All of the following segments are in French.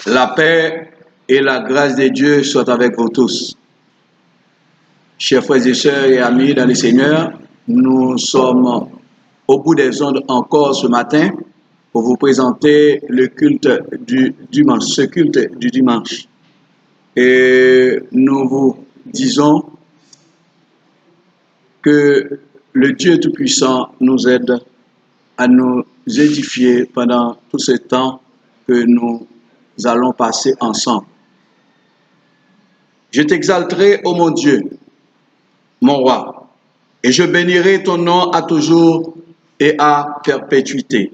La paix et la grâce de Dieu soient avec vous tous. Chers frères et sœurs et amis dans le Seigneur, nous sommes au bout des ondes encore ce matin pour vous présenter le culte du dimanche, ce culte du dimanche. Et nous vous disons que le Dieu Tout-Puissant nous aide à nous édifier pendant tout ce temps que nous allons passer ensemble. Je t'exalterai, ô mon Dieu, mon roi, et je bénirai ton nom à toujours et à perpétuité.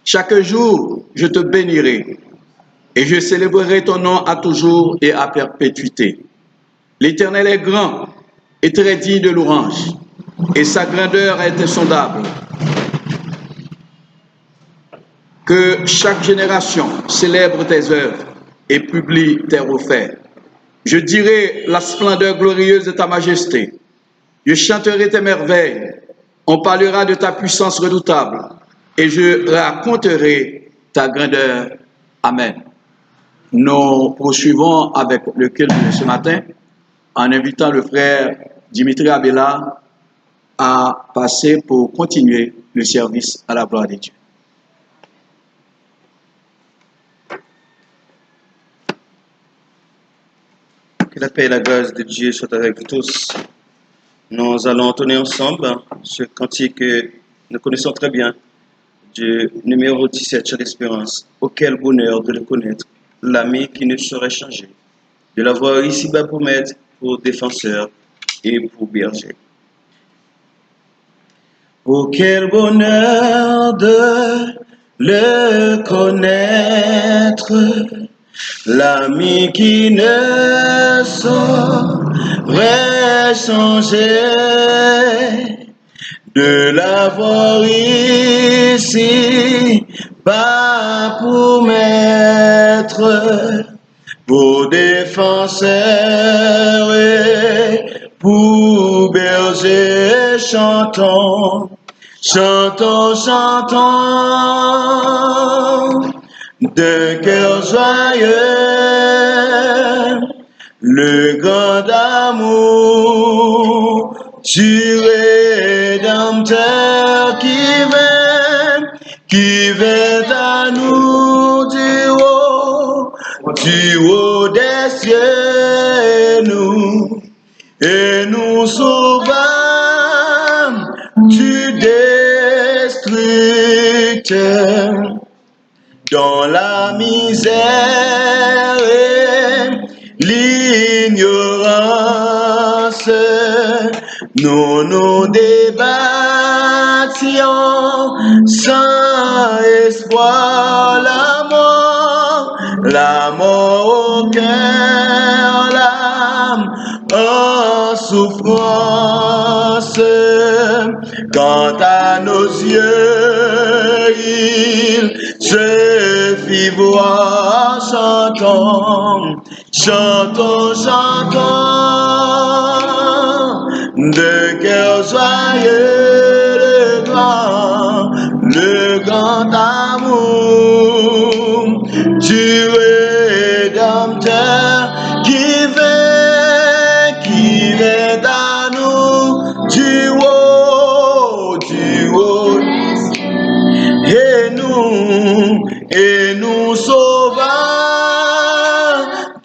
Chaque jour, je te bénirai, et je célébrerai ton nom à toujours et à perpétuité. L'Éternel est grand et très digne de louange, et sa grandeur est insondable. Que chaque génération célèbre tes œuvres et publie tes refaits. Je dirai la splendeur glorieuse de ta majesté. Je chanterai tes merveilles. On parlera de ta puissance redoutable et je raconterai ta grandeur. Amen. Nous poursuivons avec le culte de ce matin en invitant le frère Dimitri Abela à passer pour continuer le service à la gloire de Dieu. Que la paix et la grâce de Dieu soient avec vous tous. Nous allons entonner ensemble ce cantique que nous connaissons très bien, du numéro 17, Chère d'Espérance. Oh, quel bonheur de le connaître, l'ami qui ne saurait changer, de l'avoir ici-bas pour maître, pour défenseur et pour berger. Oh, quel bonheur de le connaître, l'ami qui ne saurait changer, de l'avoir ici bas pour maître, pour défenseur et pour berger. Chantons, chantons, chantons d'un cœur joyeux, le grand amour du Rédempteur qui vint à nous du haut des cieux, et nous sauva du destructeur. Dans la misère et l'ignorance, nous nous débattions sans espoir. La mort au cœur, l'âme en souffrance. Quant à nos yeux, il se fit voir. Chantons, chantons, chantons de cœur joyeux, le grand amour du Rédempteur qui vint à nous du haut, et nous sauva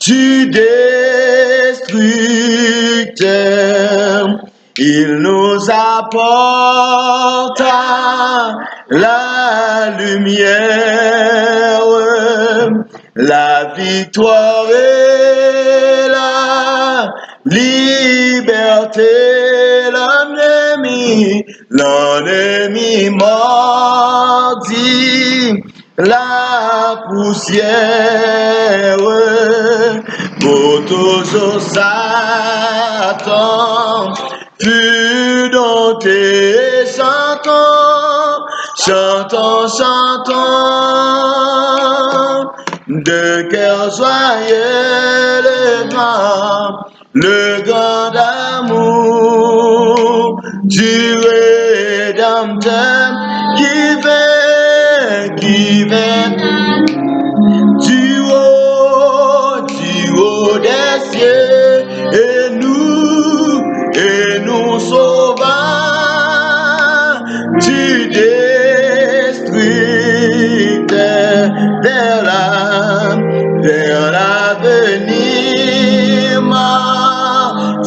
du destructeur. Il nous apporta la lumière, la victoire et la liberté. L'ennemi mordit la poussière, pour toujours Satan fut dompté. Chantons, chantons, chantons de cœur joyeux, le grand amour du Rédempteur qui vint du haut.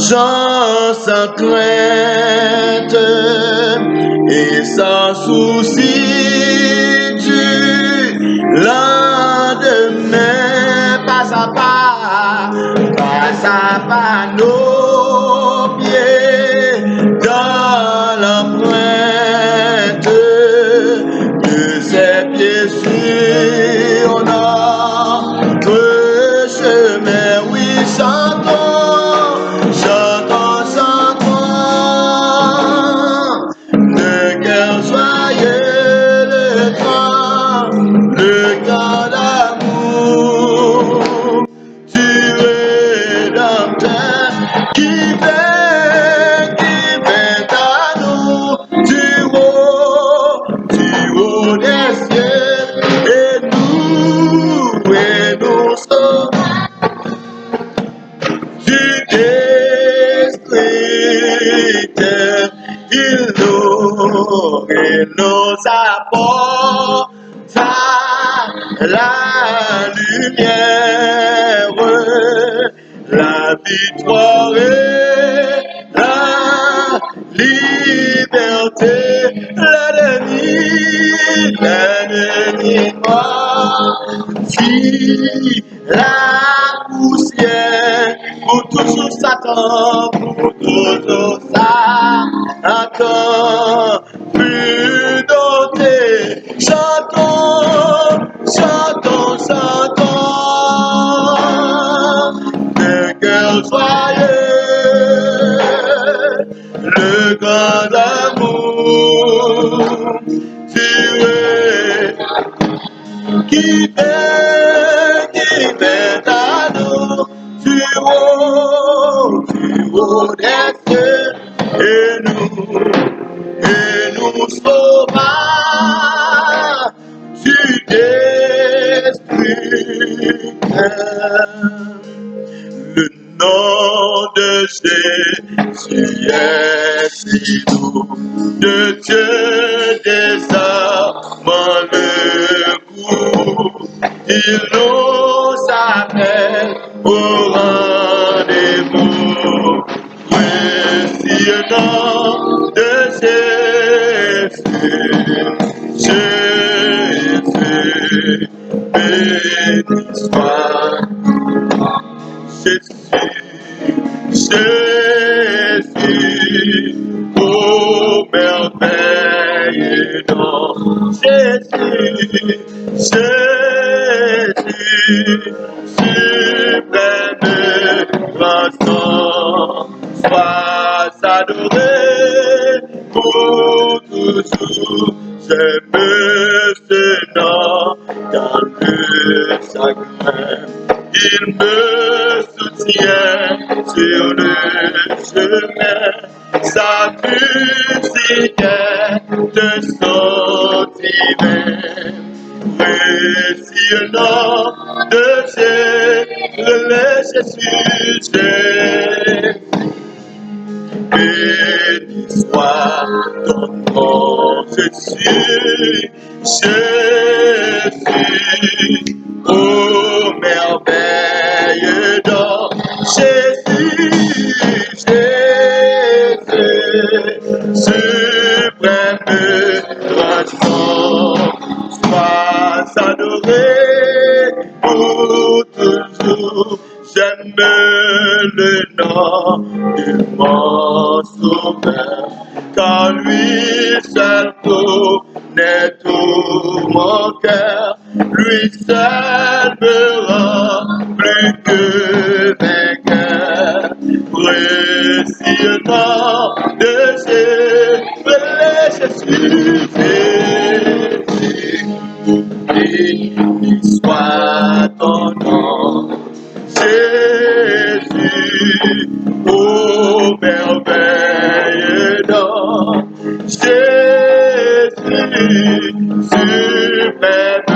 Jean sans crainte et sans souci du lendemain, pas à pas nos pieds dans l'empreinte de ses pieds sur notre chemin. Oui, chantons, de cœur joyeux le grand d'amour, tu rédempteur qui vient à nous du haut des cieux, et nous sommes du district. Il nous apporte la lumière, la victoire et la liberté. L'ennemi si la poussière pour toujours Satan, plus doté. Chantons, de cœur joyeux, le grand amour, tu es qui fait à nous du haut des cieux, et nous sauva du destructeur. Le nom de Jésus est si doux, de Dieu désarmant le coup. Il nous appelle au rendez-vous. Voici le nom de Jésus, béni soit Jésus, ô merveille dans Jésus, suprême rançon, sois adoré pour toujours. J'aime ce nom dans le chagrin. Il me soutient sur le chemin, sa musique de son divin. Voici le nom de Jésus, béni soit ton nom, Jésus, ô merveille dans Jésus, suprême rançon, sois adoré pour toujours. J'aime le nom de mon sauveur, car lui seul connaît tout mon cœur. Lui seul me rend plus que vainqueur. Voici le nom de Jésus, béni soit ton nom, Jésus, ô merveille dans Jésus, suprême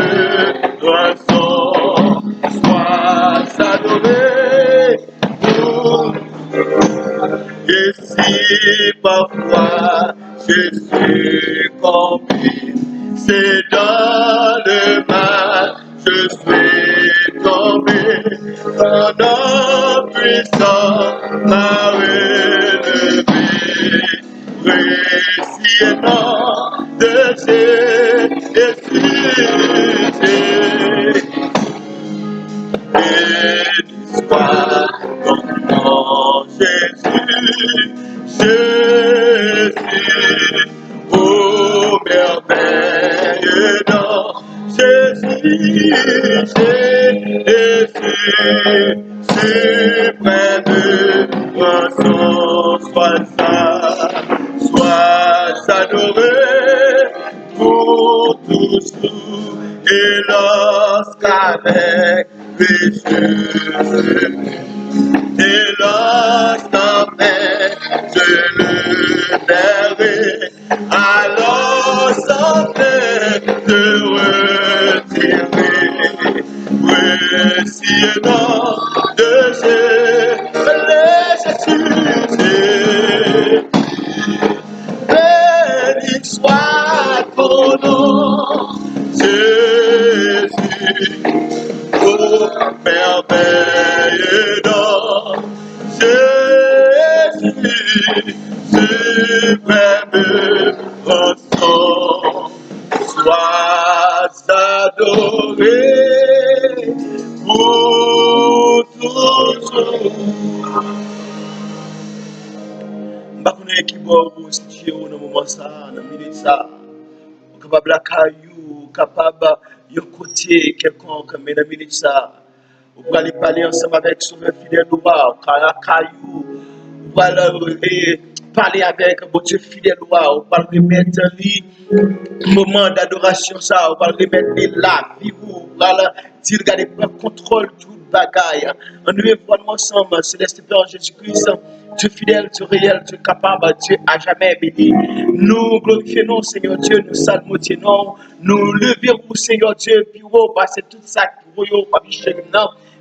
rançon, sois adoré pour. Et si parfois je suis combine, c'est dans le mal je suis tombé, pendant puissant m'a relevé. Récit et nom de Jésus. Béni soit ton nom, Jésus, Jésus, ô merveilleux nom, Jésus, Jésus, suprême rançon, sois adoré pour toujours et lorsqu'avec et lorsqu'avec je le verrai, alors sans peine de retirer. Voici le nom de Jésus. Béni soit ton nom, Jésus, ô merveilleux nom, Jésus, suprême rançon, sois adoré pour toujours. Mbakune kibo si au no moment ça, dans minute ça, capable la caillou, capable yo côté quelconque mais dans minute ça, on va aller parler ensemble avec son fidèle roi, car la caillou, on va parler avec mon Dieu fidèle roi, on va remettre lui moment d'adoration ça, on va remettre la vie on va dire regarder prendre contrôle tout bagaille. On nous voir ensemble, céleste Père Jésus-Christ. Dieu fidèle, Dieu réel, Dieu capable, Dieu à jamais béni. Nous glorifions, Seigneur Dieu, nous saluons, nous levons, Seigneur Dieu, puis vous passez tout ça pour vous, pas.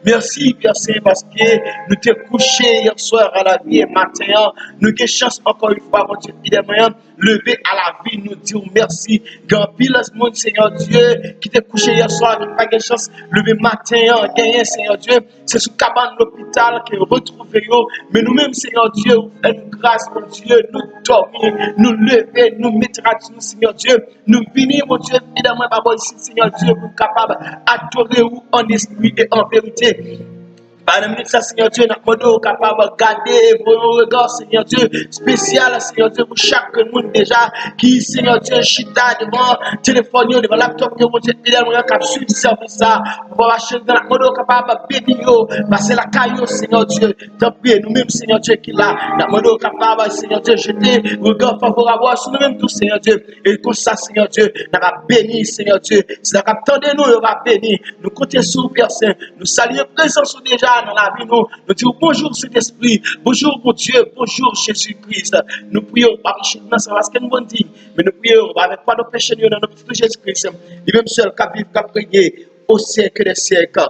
Merci, Père Saint, parce que nous t'es couché hier soir à la vie et matin. Nous avons chance encore une fois, mon Dieu, fidèlement, lever à la vie, nous dire merci. Grand pile, mon Seigneur Dieu, qui t'es couché hier soir, qui n'a pas de chance, lever matin, gagner, Seigneur Dieu. C'est sous cabane l'hôpital que vous retrouvez, mais nous-mêmes, Seigneur Dieu, vous faites grâce, mon Dieu, nous dormir, nous lever, nous mettre à nous, Seigneur Dieu, nous venir, mon Dieu, évidemment, ici, Seigneur Dieu, vous capable d'adorer vous en esprit et en vérité. Par la minute, Seigneur Dieu, nous sommes capables de garder vos regards, Seigneur Dieu, spécial, Seigneur Dieu, pour chaque monde déjà, qui, Seigneur Dieu, chita devant téléphone, devant laptop, que vous êtes fidèlement capable de servir ça, pour acheter dans la mode capable de bénir, passer la caillou, Seigneur Dieu, tant pis, nous-mêmes, Seigneur Dieu, qui là, la mode capable, Seigneur Dieu, jeter regard favorable sur nous-mêmes, tous, Seigneur Dieu, et comme ça, Seigneur Dieu, nous va bénir, Seigneur Dieu, si nous attendez nous, nous va bénir, nous comptons sur Père Saint, nous saluons présence déjà dans la vie, nous disons bonjour Saint-Esprit, bonjour mon Dieu, bonjour Jésus-Christ. Nous prions par parce que nous avons dit, mais nous prions avec pas nos péchés dans notre nom de Jésus-Christ. Lui-même seul qui vit, qui prier au siècle des siècles.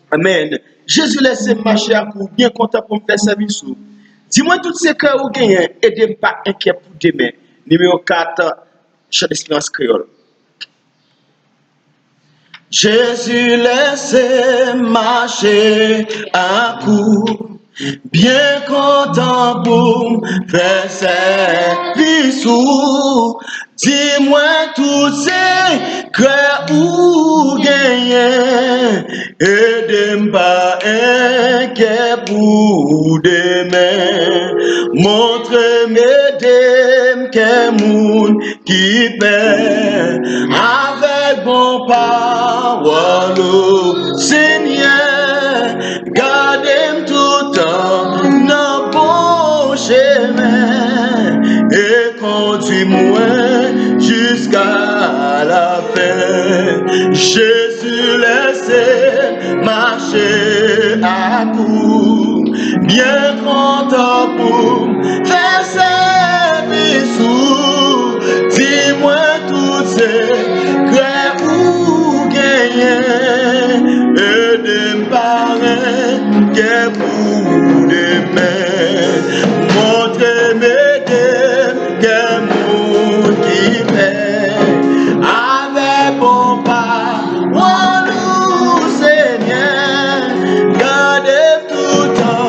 Amen. Jésus laisse marcher à coup, bien content pour me faire service. Dis-moi tout ce que vous gagnez, aidez-moi pas inquiet pour demain. Numéro 4, chant d'espérance créole. Jésus laissait marcher à coup, bien content pour faire service. Dis-moi tout ce que vous gagnez, et pas inquiet pour demain. Montre-moi quel monde qui paie avec bon parole, Seigneur, gardez-moi tout le temps dans bon chemin et conduis-moi jusqu'à la fin. Jésus laissait marcher à coup, bien content pour faire service. Dis-moi tout ce que vous gagnez et de parrain que vous demain. Montrez-moi que monde qui fait avec bon pas, nous Seigneur, gardez tout le temps.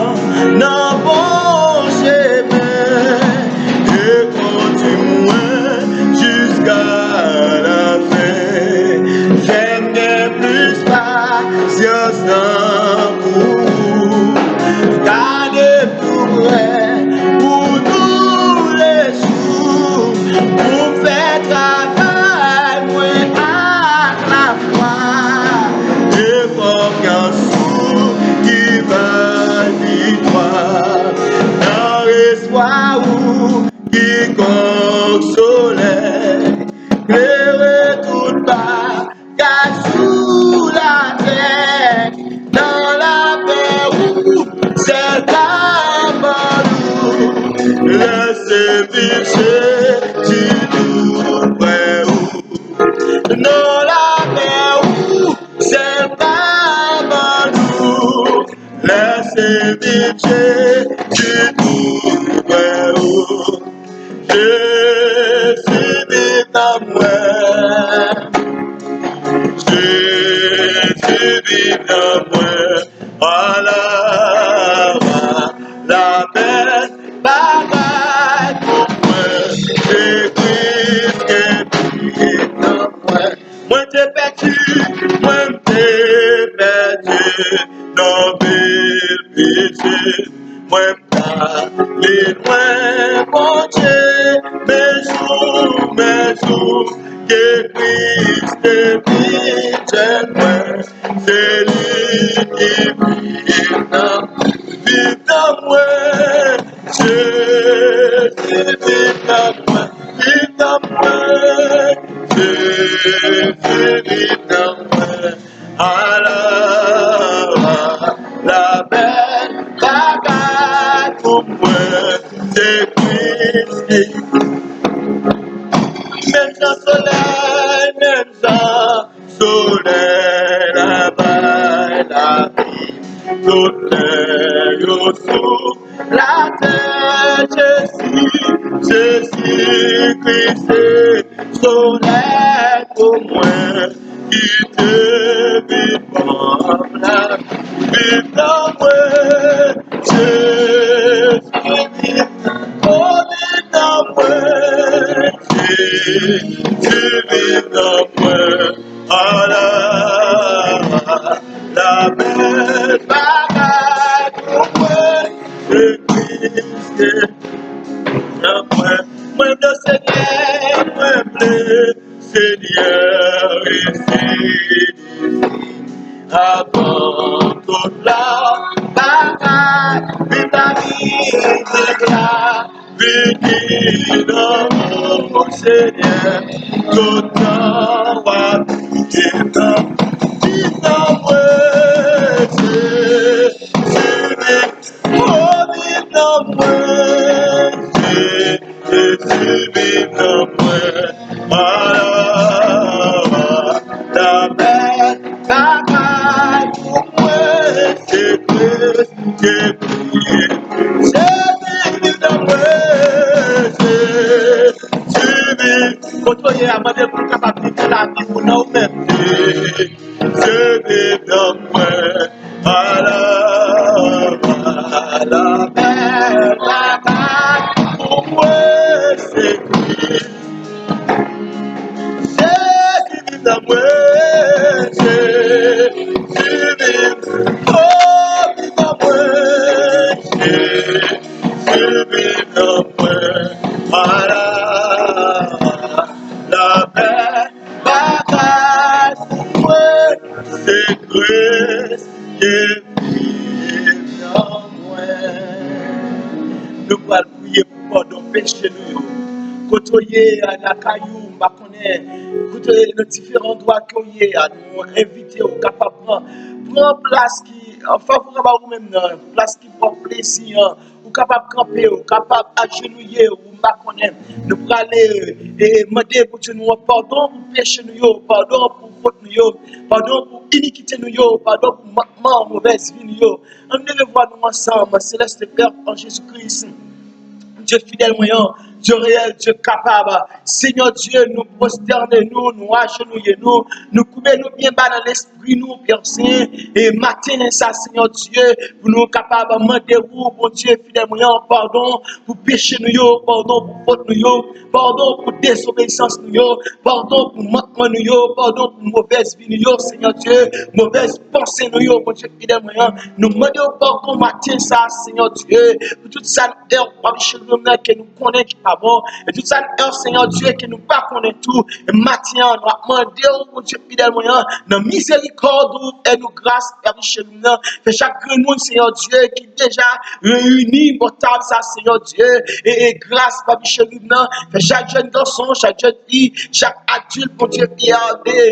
toi où qui comme soleil, éclaire toute part, car sous la terre, dans la paix où c'est amour, laissez vivre Jésus près où, dans la paix où c'est amour, laissez vivre Jésus près où. Jésus vit en moi, Jésus vit en moi, alors la belle bagaille pour moi, c'est Christ qui vit en moi. Moi t'ai perdu, moi t'ai perdu, dans mille péchés. Moi les loin, mon Dieu, mes jours, que Christ vit moi, c'est lui qui vit en moi, Jésus vit en moi, vit en moi, Jésus vit en moi, alors la belle bagaille pour moi, c'est Christ qui même sans soleil, là-bas, la vie, soleil au sous, la terre, Jésus, Christ, soleil pour moi, qui te vit pour la vie dans moi, Jésus, oh, vit dans moi, tu vis dans moi, alors la belle bagaille pour moi, c'est Christ dans moi, moi le Seigneur, moi le Seigneur ici, avant toute la bagaille, vive la vie dans mon Seigneur, tout temps va vivre dans moi, vivre dans moi, Jésus vit dans moi, alors la belle bagaille pour moi, c'est Christ qui vit dans moi, Jésus vit. Contrôlez à madame pour capable de vivre la vie pour nous-mêmes. Jésus vit dans moi, alors la belle bagaille pour moi, c'est Christ. Jésus vit dans moi, Jésus vit, oh, vit dans moi, Jésus vit dans moi, voilà la belle bagaille pour moi, c'est Christ qui vit dans moi. Nous allons prier pour pardon péché nous. Côtoyer à la caillou, ma connaît, côtoyer nos différents droits qu'on y a, nous inviter au capable prendre place qui, enfin, pour avoir même place qui prend plaisir, ou capable de camper, ou capable d'agenouiller, ou ma connaît, nous pour aller et demander pour nous pardon pour péché nous, pardon pour faute nous, pardon pour iniquité nous, pardon pour manquement, mauvaise vie nous. On devait voir nous ensemble, céleste Père en Jésus-Christ. Dieu fidèle moyen, Dieu réel, Dieu capable. Seigneur Dieu, nous prosterner nous, nous agenouiller nous couper nous bien bas dans l'esprit nous, Père Saint, et matin ça, Seigneur Dieu, pour nous capables de demander vous, bon Dieu fidèle moyen, pardon pour péché nous, pardon pour faute nous, pardon pour désobéissance nous, pardon pour manquement nous, pardon pour mauvaise vie nous, Seigneur Dieu, mauvaise pensée nous, bon Dieu fidèle moyen, nous demandons pardon matin ça, Seigneur Dieu, pour tout ça, que nous connaissons qui pas pas bon. Et tout ça, Seigneur Dieu, que nous pas connaître tout. Et maintenant, nous demandons, mon Dieu, fidèle moyen, dans miséricorde et nous grâce, et chez nous, fait chaque monde, Seigneur Dieu, qui déjà réuni, portable, ça, Seigneur Dieu, et grâce, Papi chez nous, fait chaque jeune garçon, chaque jeune fille, chaque adulte, mon Dieu,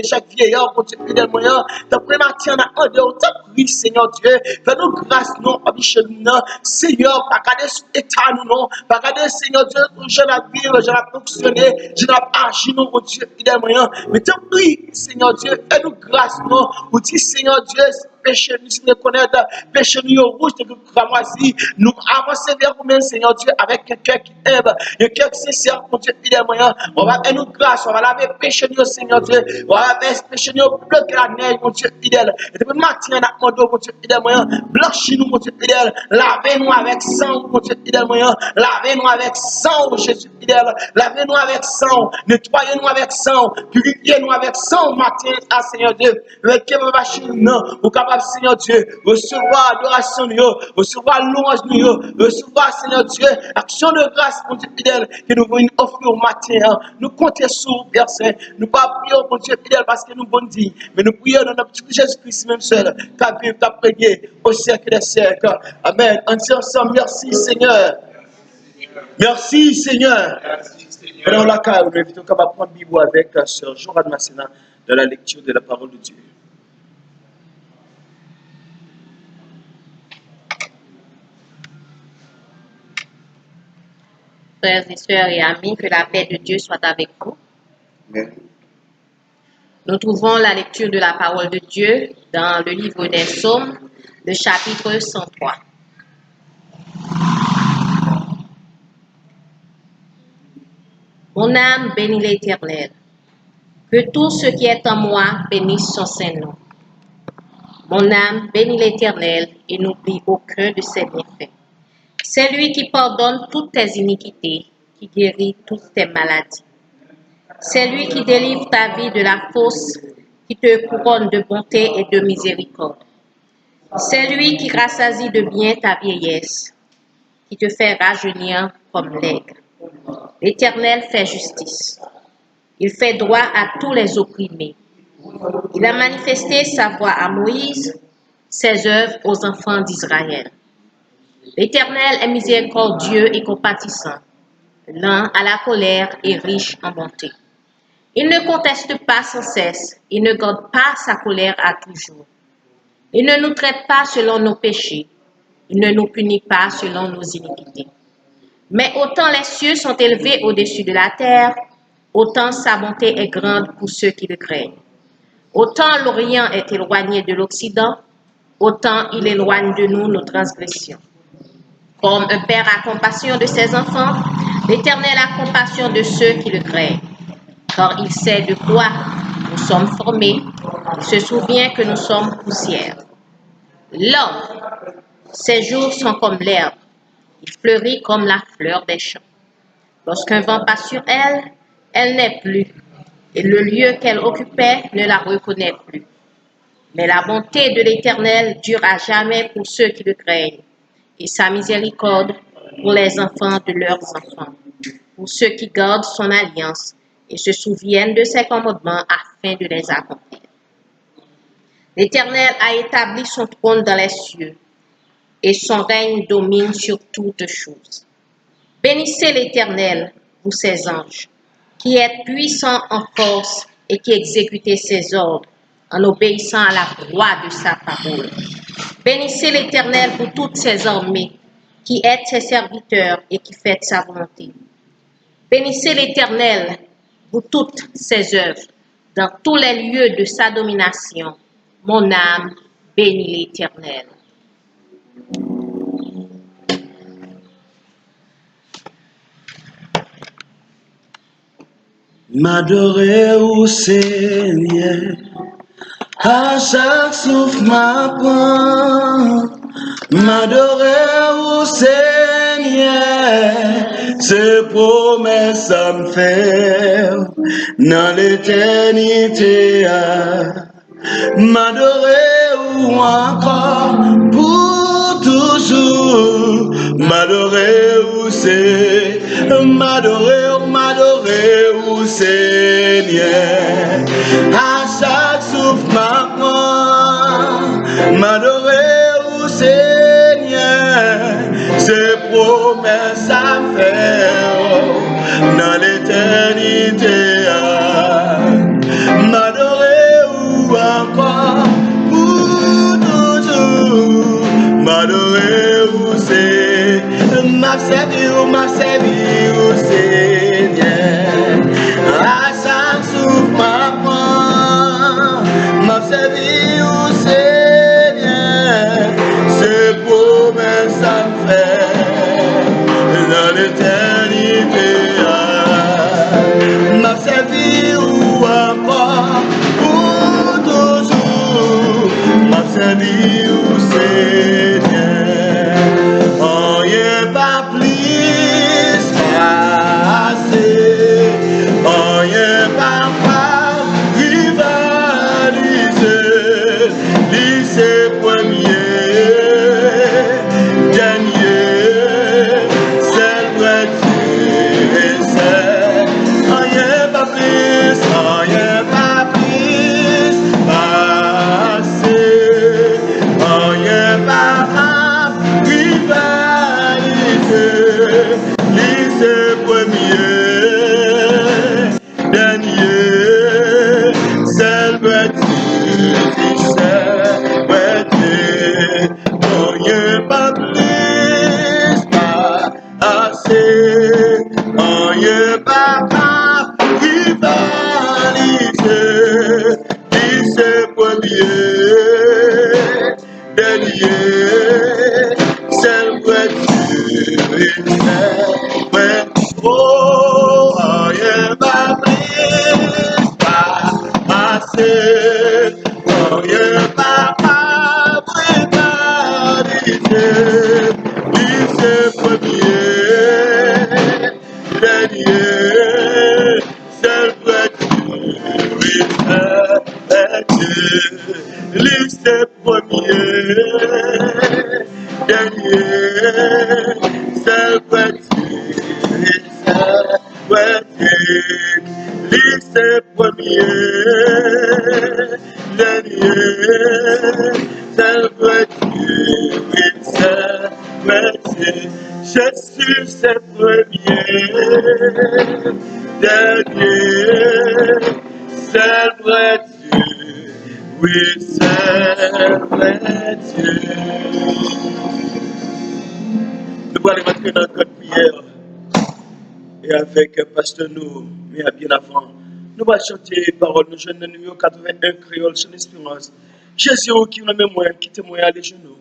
chaque vieillard, mon Dieu, fidèle moyen, d'après matin, on a demandé, oui, Seigneur Dieu, fais-nous grâce, non, Papi chez nous, Seigneur, pas garder sur l'état, nous, non, pas garder, Seigneur Dieu, je l'ai vivre, je l'ai fonctionné, je l'ai agi, non, mon Dieu, fidèle moyen, mais te prie, Seigneur Dieu, fais-nous grâce, non, ou dis, Seigneur Dieu, péché nous, si nous connaissons, péché nous, rouge, de cramoisi, nous avancer vers vous-même, Seigneur Dieu, avec un cœur qui aime, un cœur qui sincère, mon Dieu, fidèle moyen, on va faire nous grâce, on va laver péché nous, Seigneur Dieu, on va laver péché nous, bloquer la neige, mon Dieu, fidèle, et depuis matin, on a demandé, mon Dieu, fidèle moyen, blanchis-nous, mon Dieu, fidèle, lavez-nous avec sang, mon Dieu, fidèle moyen, lavez-nous avec sang, Jésus, fidèle, lavez-nous avec sang, nettoyez-nous avec sang, purifiez-nous avec sang, matin, à Seigneur Dieu, avec qui va chez nous, ou capable, Seigneur Dieu, recevoir adoration, recevoir louange, recevoir, Seigneur Dieu, action de grâce, mon Dieu fidèle, que nous voulons offrir au matin. Nous comptons sur Père Saint. Nous ne pas prier, mon Dieu fidèle, parce que nous bon dit, mais nous prions dans notre petit Jésus-Christ même seul, qu'à vivre, qu'à prier au siècle des siècles. Amen. On dit ensemble, merci Seigneur. Merci Seigneur. Dans la cas, nous invitons à prendre Bible avec Sœur Jorane Massena dans la lecture de la parole de Dieu. Frères et sœurs et amis, que la paix de Dieu soit avec vous. Amen. Nous trouvons la lecture de la parole de Dieu dans le livre des Psaumes, le chapitre 103. Mon âme bénit l'Éternel. Que tout ce qui est en moi bénisse son saint nom. Mon âme bénit l'Éternel et n'oublie aucun de ses bienfaits. C'est lui qui pardonne toutes tes iniquités, qui guérit toutes tes maladies. C'est lui qui délivre ta vie de la fosse, qui te couronne de bonté et de miséricorde. C'est lui qui rassasie de bien ta vieillesse, qui te fait rajeunir comme l'aigle. L'Éternel fait justice. Il fait droit à tous les opprimés. Il a manifesté sa voix à Moïse, ses œuvres aux enfants d'Israël. L'Éternel est miséricordieux et compatissant, lent à la colère et riche en bonté. Il ne conteste pas sans cesse, il ne garde pas sa colère à toujours. Il ne nous traite pas selon nos péchés, il ne nous punit pas selon nos iniquités. Mais autant les cieux sont élevés au-dessus de la terre, autant sa bonté est grande pour ceux qui le craignent. Autant l'Orient est éloigné de l'Occident, autant il éloigne de nous nos transgressions. Comme un père a compassion de ses enfants, l'Éternel a compassion de ceux qui le craignent. Car il sait de quoi nous sommes formés, il se souvient que nous sommes poussière. L'homme, ses jours sont comme l'herbe, il fleurit comme la fleur des champs. Lorsqu'un vent passe sur elle, elle n'est plus, et le lieu qu'elle occupait ne la reconnaît plus. Mais la bonté de l'Éternel dure à jamais pour ceux qui le craignent, et sa miséricorde pour les enfants de leurs enfants, pour ceux qui gardent son alliance et se souviennent de ses commandements afin de les accomplir. L'Éternel a établi son trône dans les cieux, et son règne domine sur toutes choses. Bénissez l'Éternel, vous ses anges, qui êtes puissants en force et qui exécutez ses ordres en obéissant à la voix de sa parole. Bénissez l'Éternel pour toutes ses armées, qui êtes ses serviteurs et qui faites sa volonté. Bénissez l'Éternel pour toutes ses œuvres, dans tous les lieux de sa domination. Mon âme bénit l'Éternel. M'adorer au Seigneur, à chaque souffle m'apprend. M'adorer au Seigneur, ses promesses à me faire dans l'éternité. M'adorer ou encore pour toujours. M'adorer ou c'est m'adorer, ou Seigneur. À chaque souffle, ma prend, m'adorer, ou Seigneur. C'est promesse à faire dans l'éternité. M'adorer ou encore pour toujours. M'adorer ou c'est m'a servi ou Seigneur. À chaque souffle m'apprend, m'a servi ou Seigneur. C'est promesse à me faire dans l'éternité. M'a servi ou encore pour toujours. M'a servi ou Seigneur. Rien pas plus assez. Rien pas rivaliser. Lycée premier, dernier, célébrer. Rien pas plus assez. Rien pas rivaliser. Lycée premier, dernier, célébrer. Rien pas plus assez. Rien pas rivaliser. Lycée premier, dernier, célébrer. Oh, rien pas plus assez. Rien pas rivaliser. Lycée premier, dernier, lycée premier, dernier, lycée premier, dernier, Jésus c'est premier, dernier, célèbre-tu, oui, célèbre-tu. Nous allons entrer dans notre prière et avec Pasteur nous, mais bien avant, nous allons chanter parole, nous jeunes numéro 81 créole, son espérance. Jésus qui nous mémoire, qui témoigne à les genoux.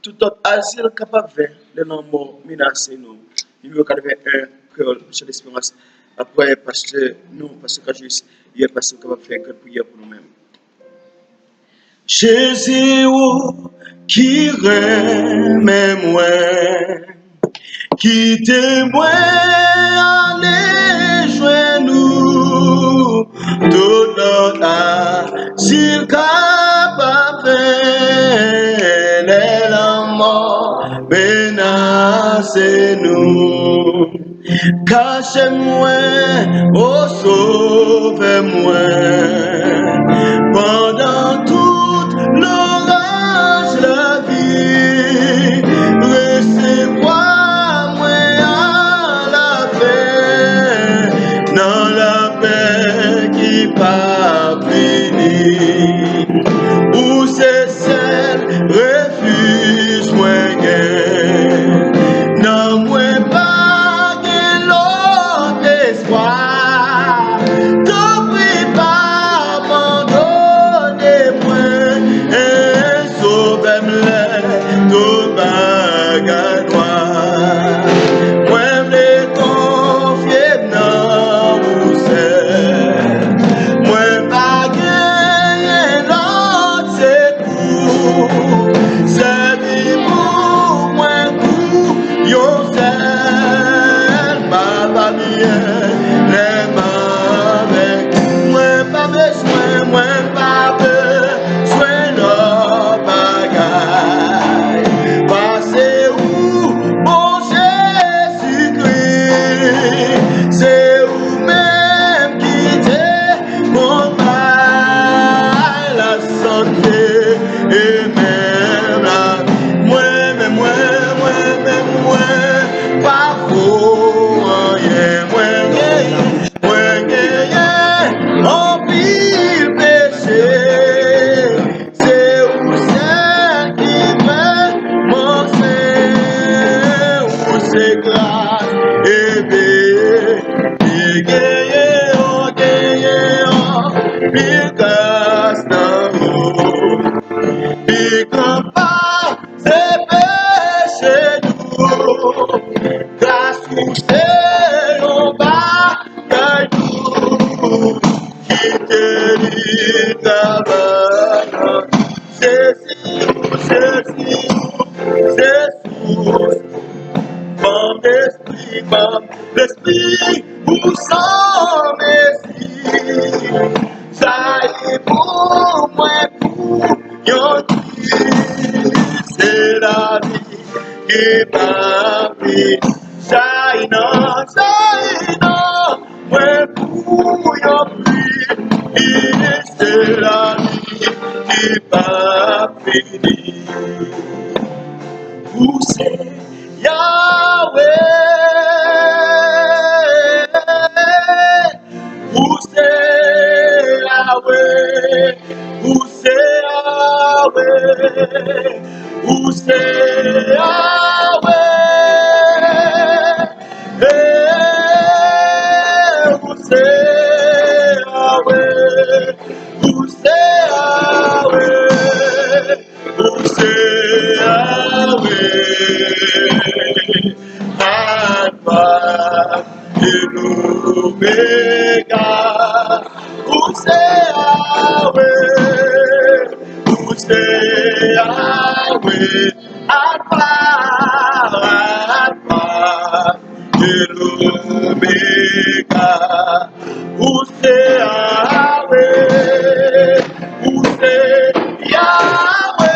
Tout autre asile capable de les noms morts menacés nous. Numéro 81 créole, son espérance. Après, Pasteur nous, Pasteur Kajus, il y a Pasteur qui va faire une prière pour nous-mêmes. Jésus qui remet moi, qui témoigne à les genoux, tout notre asile capable les mort menacez nous. Cachez-moi, oh sauvez-moi, pendant toute l'orage la vie, laissez-moi à la paix, dans la paix qui pas finie, où c'est celle refuge moi gain, non moi pas gain l'autre espoir, t'en prie pas abandonnez-moi, et sauvez-moi tout bagage noir, moi me confier dans vous seul, moi pas gagner l'autre secours, c'est pour moi pour yo seul, papa bien les mains avec moi pas besoin l'autre bagaille, passez où c'est grâce et paix. Et gagné, oh, puis grâce d'amour. Puis quand pas, c'est péché nous. Grâce ou c'est on va nous. Qui te dit d'abord. Jésus, mon l'esprit, où sans Messie, ça est pour moi, pour yon c'est la vie qui m'a pris, ça y non, moi pour yon c'est la vie qui m'a fini. Vous c'est Yahweh, vous c'est Yahweh, vous c'est Yahweh, vous c'est Yahweh, vous c'est Yahweh, vous c'est Yahweh. Alpha et l'Oméga, où c'est Yahweh, Alpha et l'Oméga, où c'est Yahweh, où c'est Yahweh.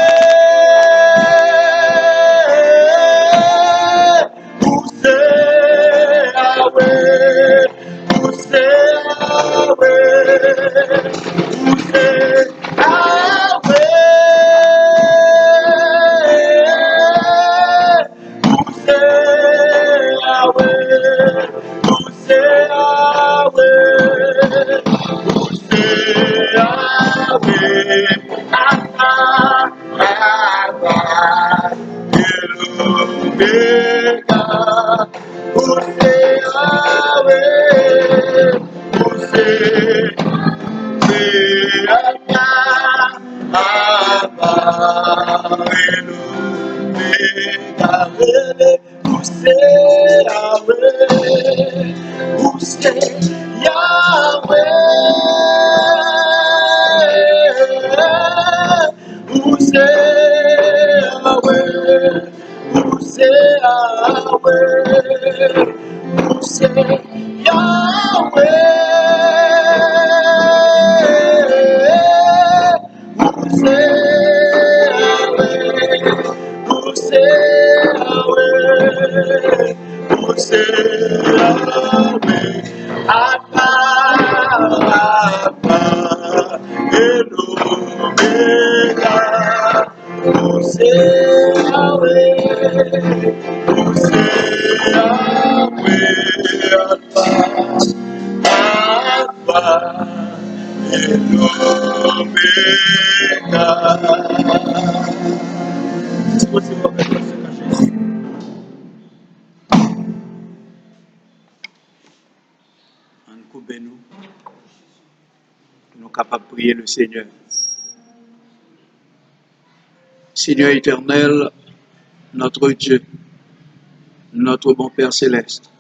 Nous sommes capables de prier le Seigneur. Seigneur éternel, notre Dieu, notre bon Père céleste,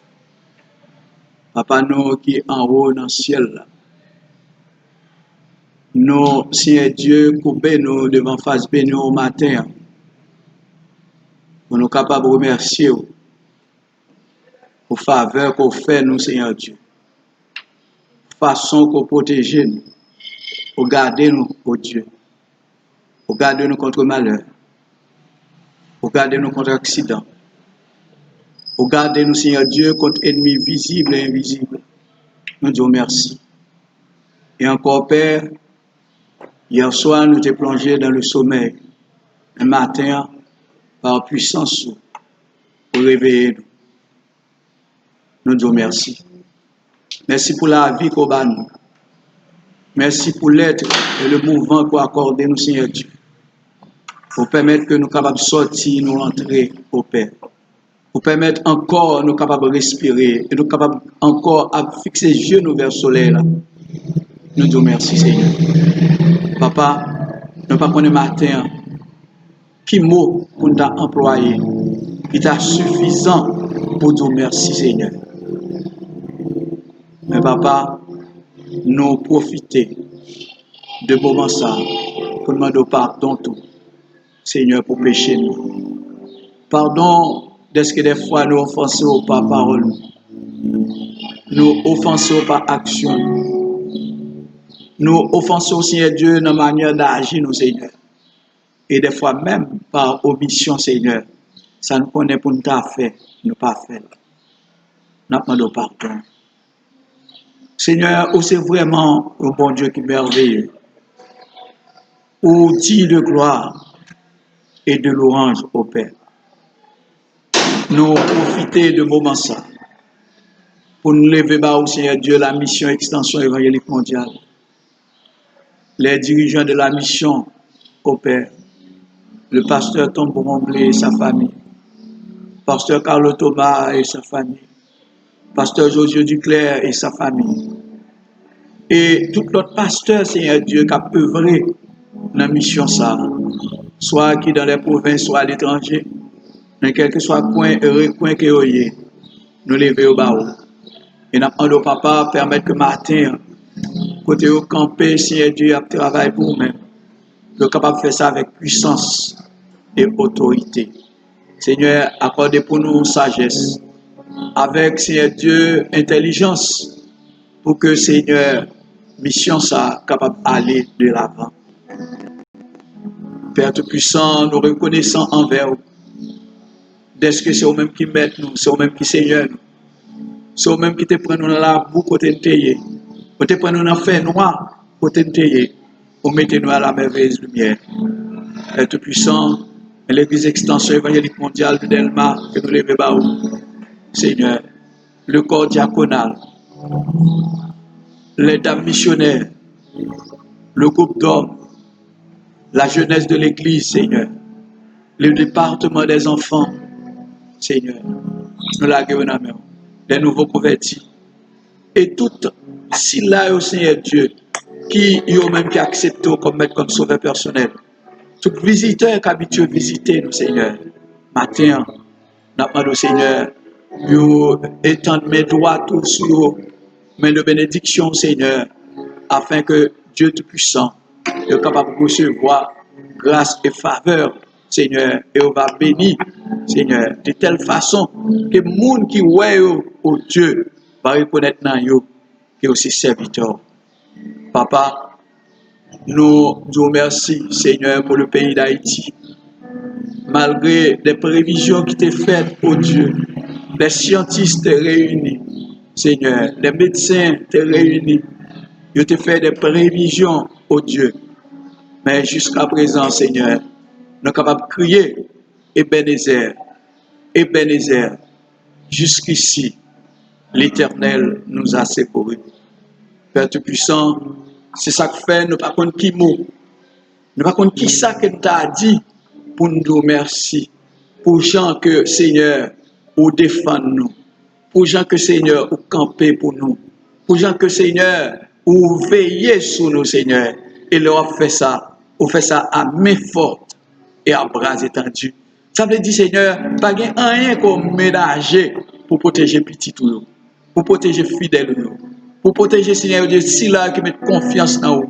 Papa nous qui est en haut dans le ciel, nous, Seigneur Dieu, couper nous devant face bénie au matin, pour nous capables de remercier pour faveur qu'on fait nous, Seigneur Dieu, façon qu'on protège nous, pour garder nous, oh Dieu, pour garder nous contre malheur, pour garder nous contre accident, pour garder nous, Seigneur Dieu, contre ennemis visibles et invisibles. Nous disons merci. Et encore, Père, hier soir, nous t'es plongé dans le sommeil. Un matin, par puissance, pour réveiller nous. Nous disons merci. Merci pour la vie qu'on a nous. Merci pour l'être et le mouvement qu'on accorde nous, Seigneur Dieu. Pour permettre que nous soyons capables de sortir, nous rentrer au Père. pour permettre encore nous capables de respirer et nous capables encore à fixer les yeux nous vers le soleil là. Nous disons merci Seigneur. Papa, nous ne pas connaître matin qui mot pour nous employer qui est suffisant pour dire merci Seigneur. Mais papa, nous profiter de moments ça pour demander pardon tout Seigneur pour pécher nous. Pardon d'est-ce que des fois nous offensons par parole, nous offensons par action, nous offensons Seigneur Dieu dans la manière d'agir nous Seigneur. Et des fois même par omission Seigneur, ça nous connaît pour nous faire, nous pas faire. Nous demandons pardon. Seigneur, c'est vraiment un bon Dieu qui est merveilleux. Où dit de gloire et de louange au Père. Nous profiter de moments ça pour nous lever bas au Seigneur Dieu la mission extension évangélique mondiale. Les dirigeants de la mission au Père, le pasteur Tom Bromblé et sa famille, pasteur Carlo Thomas et sa famille, pasteur Josué Duclerc et sa famille, et tout l'autre pasteur, Seigneur Dieu, qui a œuvré dans la mission ça, soit qui dans les provinces, soit à l'étranger, dans quel que soit coin et recoin que vous ayez, nous lever au bas. Et nous demandons au papa permettre que matin, côté au camper, Seigneur Dieu, a travaillé pour nous-mêmes. Nous sommes capables de faire ça avec puissance et autorité. Seigneur, accordez pour nous sagesse, avec Seigneur Dieu, intelligence, pour que Seigneur, mission ça, capable d'aller de l'avant. Père Tout-Puissant, nous reconnaissons envers vous. Est-ce que c'est vous-même qui met nous, c'est vous-même qui Seigneur nous. C'est vous-même qui te prend nous dans la boue côté de terre. Vous te prenez nous dans le fer noir côté de terre. Vous mettez nous à la merveilleuse lumière. Père Tout-Puissant, l'Église extension évangélique mondiale de Delma, que nous levons bas haut. Seigneur, le corps diaconal, les dames missionnaires, le groupe d'hommes, la jeunesse de l'Église, Seigneur, le département des enfants, Seigneur, nous laguons dans la main, les nouveaux convertis, et tout, si là, au Seigneur Dieu, qui ont même qui acceptent comme maître, comme sauveur personnel, tout visiteur qui habitué à visiter nous, Seigneur, matin, nous demandons au Seigneur, nous étendre mes doigts tous sur mais de bénédiction, Seigneur, afin que Dieu Tout-Puissant soit capable de recevoir grâce et faveur, Seigneur, et on va bénir, Seigneur, de telle façon que le monde qui voit au Dieu va reconnaître dans eux que aussi serviteur. Papa, nous disons merci, Seigneur, pour le pays d'Haïti. Malgré les prévisions qui étaient faites, au Dieu, les scientifiques réunis, Seigneur, les médecins te réunis, ils te fait des prévisions, oh Dieu. Mais jusqu'à présent, Seigneur, nous sommes capables de crier, Ebenezer, Ebenezer, jusqu'ici, l'Éternel nous a secourus. Père Tout-Puissant, c'est ça que fait, nous ne pas contre qui mot, nous ne pas contre qui ça que nous t'a dit pour nous dire merci, pour gens que, Seigneur, ou défendre nous. Pour gens que Seigneur ou camper pour nous. Pour gens que Seigneur ou veiller sur nous, Seigneur. Et leur fait ça. Ou fait ça à main forte et à bras étendus. Ça veut dire, Seigneur, pas rien comme ménager pour protéger petit tout. Pour protéger fidèle nous. Pour protéger, Seigneur Dieu, si là qui met confiance dans nous.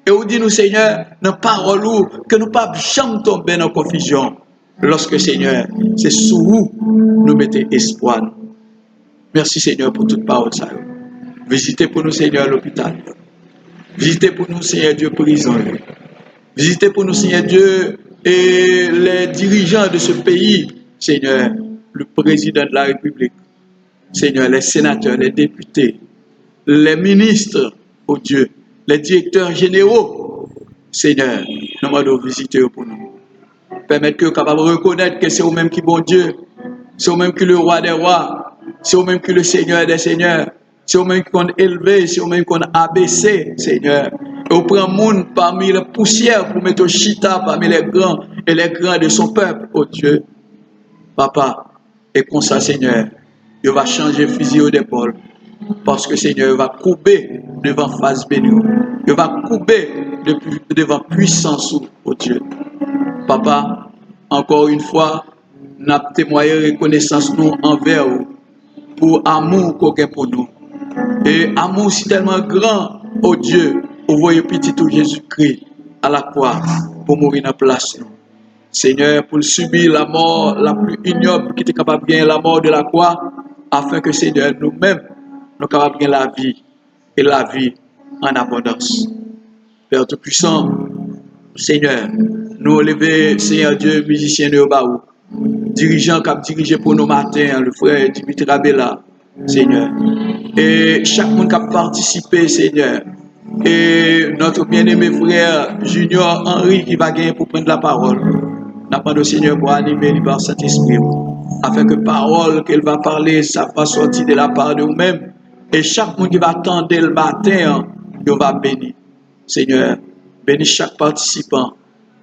Et vous dit nous, Seigneur, dans parole que nous ne pas jamais tomber dans la confusion. Lorsque, Seigneur, c'est sous vous nous mettons espoir. Merci Seigneur pour toute parole. Visitez pour nous Seigneur l'hôpital. Visitez pour nous Seigneur Dieu prison. Visitez pour nous Seigneur Dieu et les dirigeants de ce pays. Seigneur, le président de la République. Seigneur, les sénateurs, les députés, les ministres, oh Dieu, les directeurs généraux. Seigneur, nous demandons visiter pour nous. Permettre que nous soyons capables de reconnaître que c'est vous-même qui est bon Dieu. C'est vous-même qui est le roi des rois. C'est vous-même qui est le Seigneur des seigneurs. C'est vous-même qui est élevé. C'est vous-même qui est abaissé, Seigneur. Et vous prenez le monde parmi les poussières pour mettre au chita parmi les grands et les grands de son peuple, oh Dieu. Papa, Et comme ça, Seigneur, il va changer fusil d'épaule. Parce que Seigneur, il va couper devant face bénie. Il va couper devant puissance, oh Dieu. Papa, encore une fois, nous avons témoigné reconnaissance nous envers vous pour l'amour qu'on a pour nous. Et amour si tellement grand, oh Dieu, vous voyez petit tout Jésus-Christ à la croix pour mourir dans la place. Seigneur, pour subir la mort la plus ignoble qui était capable de gagner la mort de la croix, afin que Seigneur, nous-mêmes, nous capables de gagner la vie et la vie en abondance. Père Tout-Puissant, Seigneur, nous lever, Seigneur Dieu, musicien de Obaou, dirigeant qui a dirigé pour nos matins, le frère Dimitri Rabella, Seigneur. Et chaque monde qui a participé, Seigneur. Et notre bien-aimé frère Junior Henri qui va gagner pour prendre la parole. Nous demandons au Seigneur pour animer par Saint-Esprit, afin que la parole qu'elle va parler, ça va sortir de la part de nous-mêmes. Et chaque monde qui va attendre le matin, il va bénir. Seigneur, bénis chaque participant.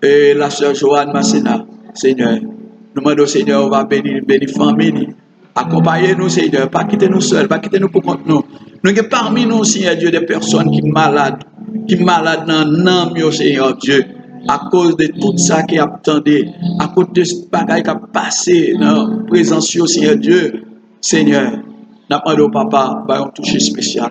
Et la sœur Joanne Massena, Seigneur. Nous demandons au Seigneur, on va bénir famille. Accompagnez-nous, Seigneur. Pas quitter nous seuls, pas quitter nous pour contre nous. Nous avons parmi nous, Seigneur Dieu, des personnes qui sont malades dans l'âme, Seigneur Dieu. À cause de tout ça qui attendait, à cause de ce bagage qui a passé dans la présence, Seigneur Dieu. Seigneur, nous demandons au Papa, un toucher spécial.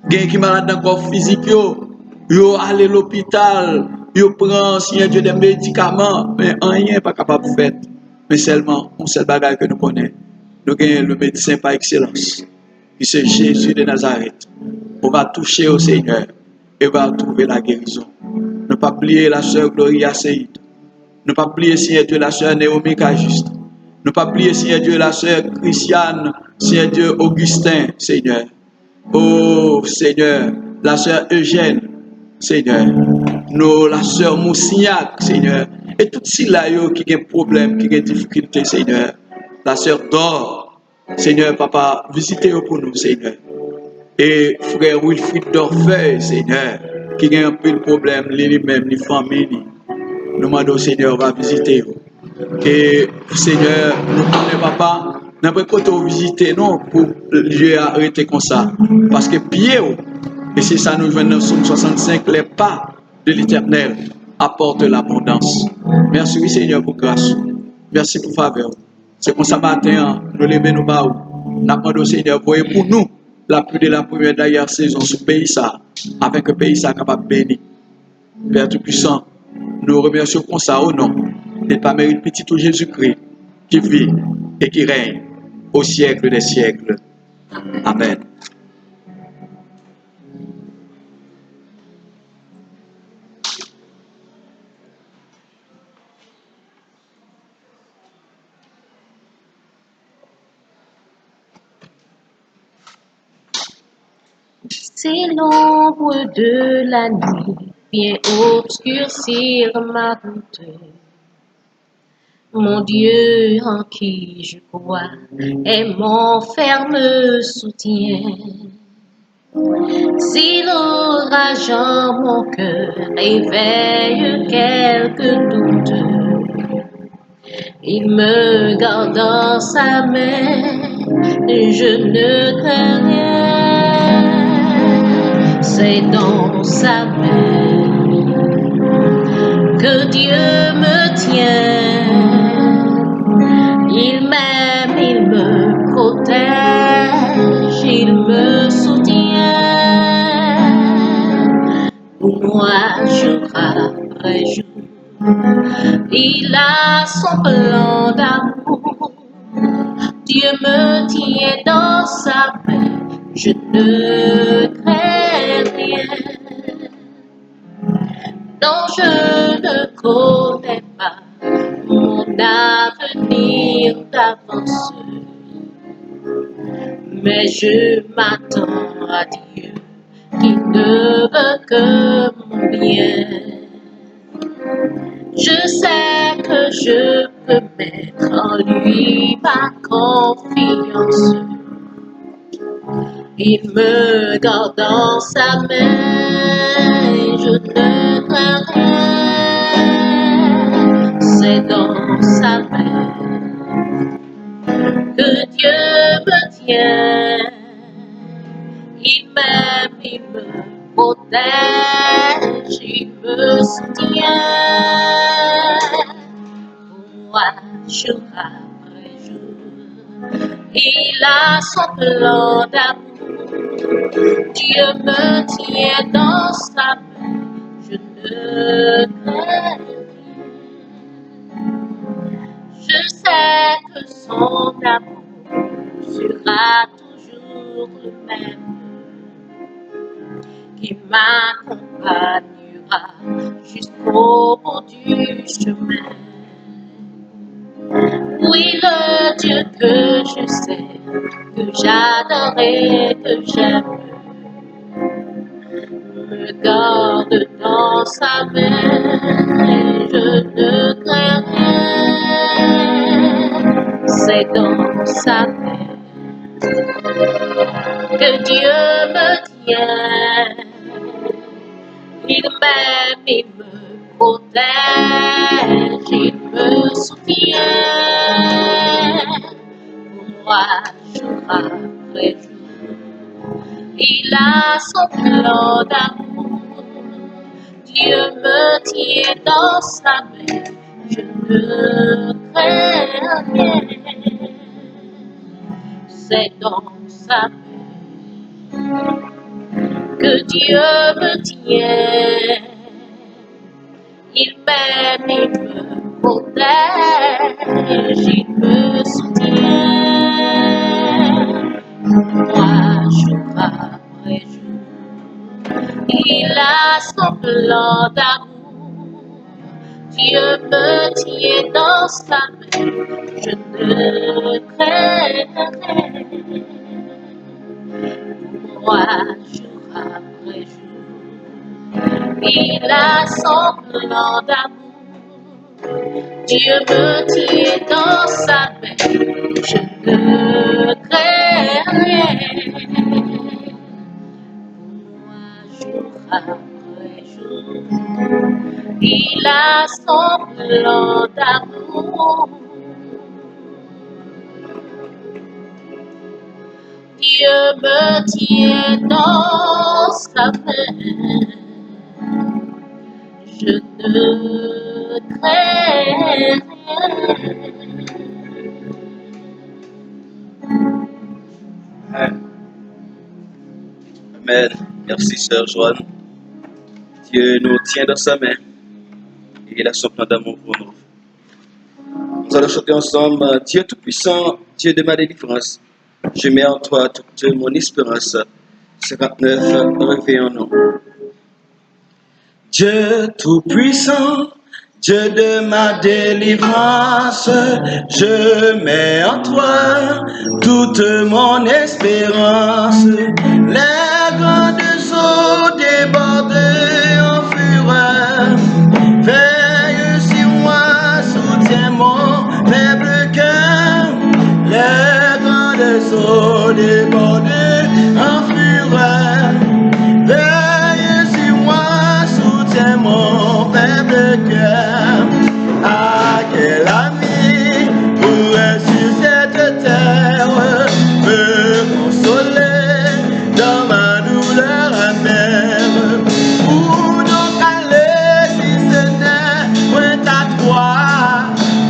Il y a qui sont malades dans le corps physique, yo allé à l'hôpital, yo prend, Seigneur Dieu, des médicaments, mais rien n'est pas capable de faire. Mais seulement, un seul bagage que nous connaissons. Nous avons le médecin par excellence, qui c'est Jésus de Nazareth. On va toucher au Seigneur et on va trouver la guérison. Ne pas oublier la sœur Gloria Seïd. Ne pas oublier, Seigneur Dieu, la sœur Naomi Kajuste. Ne pas oublier, Seigneur Dieu, la sœur Christiane, Seigneur Dieu, Augustin, Seigneur. Oh, Seigneur, la sœur Eugène, Seigneur. La sœur Moussignac, Seigneur. Et toutes celles-là qui ont des problèmes, qui ont des difficultés, Seigneur. La sœur Dor, Seigneur, Papa, visitez-vous pour nous, Seigneur. Et frère Wilfried Dorfeuille, Seigneur, qui a un peu de problème, lui-même, les familles. Nous demandons, Seigneur, va visiter vous. Et Seigneur, nous connaissons, Papa, n'importe quoi vous visiter, non, pour Dieu arrêter comme ça. Parce que pied, et c'est ça, nous venons dans Psaume 65, les pas de l'Éternel apportent l'abondance. Merci, oui, Seigneur, pour grâce. Merci pour faveur. C'est pour ça matin, nous levons nos bas. Nous demandons au Seigneur, voyez pour nous la pluie de la première d'ailleurs saison sur le pays, ça, avec le pays ça capable de bénir. Père Tout-Puissant, nous remercions pour ça au nom de pas mérite petit tout Jésus-Christ qui vit et qui règne au siècle des siècles. Amen. Si l'ombre de la nuit vient obscurcir ma route, mon Dieu en qui je crois est mon ferme soutien. Si l'orage en mon cœur éveille quelques doutes, il me garde dans sa main, je ne crains rien. C'est dans sa main que Dieu me tient. Il m'aime, il me protège, il me soutient. Pour moi, jour après jour, il a son plan d'amour. Dieu me tient dans sa main, je ne crains rien. Non, je ne connais pas mon avenir d'avance, mais je m'attends à Dieu qui ne veut que mon bien. Je sais que je peux mettre en lui ma confiance. Il me garde dans sa main, je ne crains rien. C'est dans sa main que Dieu me tient. Il m'aime, il me protège, il me soutient. Pour moi, jour après jour, il a son plan d'amour. Dieu me tient dans sa main, je ne crains rien. Je sais que son amour sera toujours le même, qui m'accompagnera jusqu'au bout du chemin. Oui, le Dieu que je sais, que j'adore et que j'aime, me garde dans sa main et je ne crains rien. C'est dans sa main que Dieu me tient. Il m'aime, il me protège, il me soutient. Pour moi, jour après jour, il a son plan d'amour. Dieu me tient dans sa main, je ne crains rien. C'est dans sa main que Dieu me tient. Il m'aime, il me protège, il me soutient. Moi, jour après jour, il a son plan d'amour. Dieu me tient dans sa main, je ne crains rien. Moi, jour après jour, il a son plan d'amour. Dieu me tient dans sa main, je ne crains rien. Moi, jour après jour, il a son plan d'amour. Dieu me tient dans sa main, je ne crains rien. Amen. Merci, sœur Joanne. Dieu nous tient dans sa main et il a son plan d'amour pour nous. Nous allons chanter ensemble Dieu Tout-Puissant, Dieu de ma délivrance. Je mets en toi toute mon espérance. 59, réveillons-nous. Dieu Tout-Puissant, Dieu de ma délivrance, je mets en toi toute mon espérance. Les grandes eaux débordées en fureur, veille sur moi, soutiens mon faible cœur. Les grandes eaux débordées en fureur, veille sur moi, soutiens mon faible cœur. Ah, quel ami pourrait sur cette terre me consoler dans ma douleur amère? Où donc aller si ce n'est point à toi?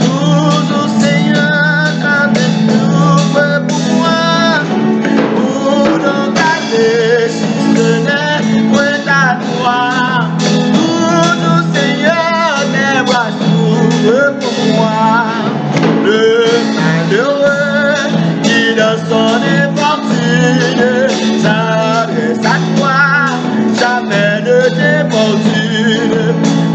Toujours Seigneur, quand tu t'ouvres pour moi. Où donc aller si ce n'est point à toi? Toujours Seigneur, tes bras s'ouvrent pour moi. Le malheureux qui dans son infortune s'adresse à toi, jamais ne t'importune.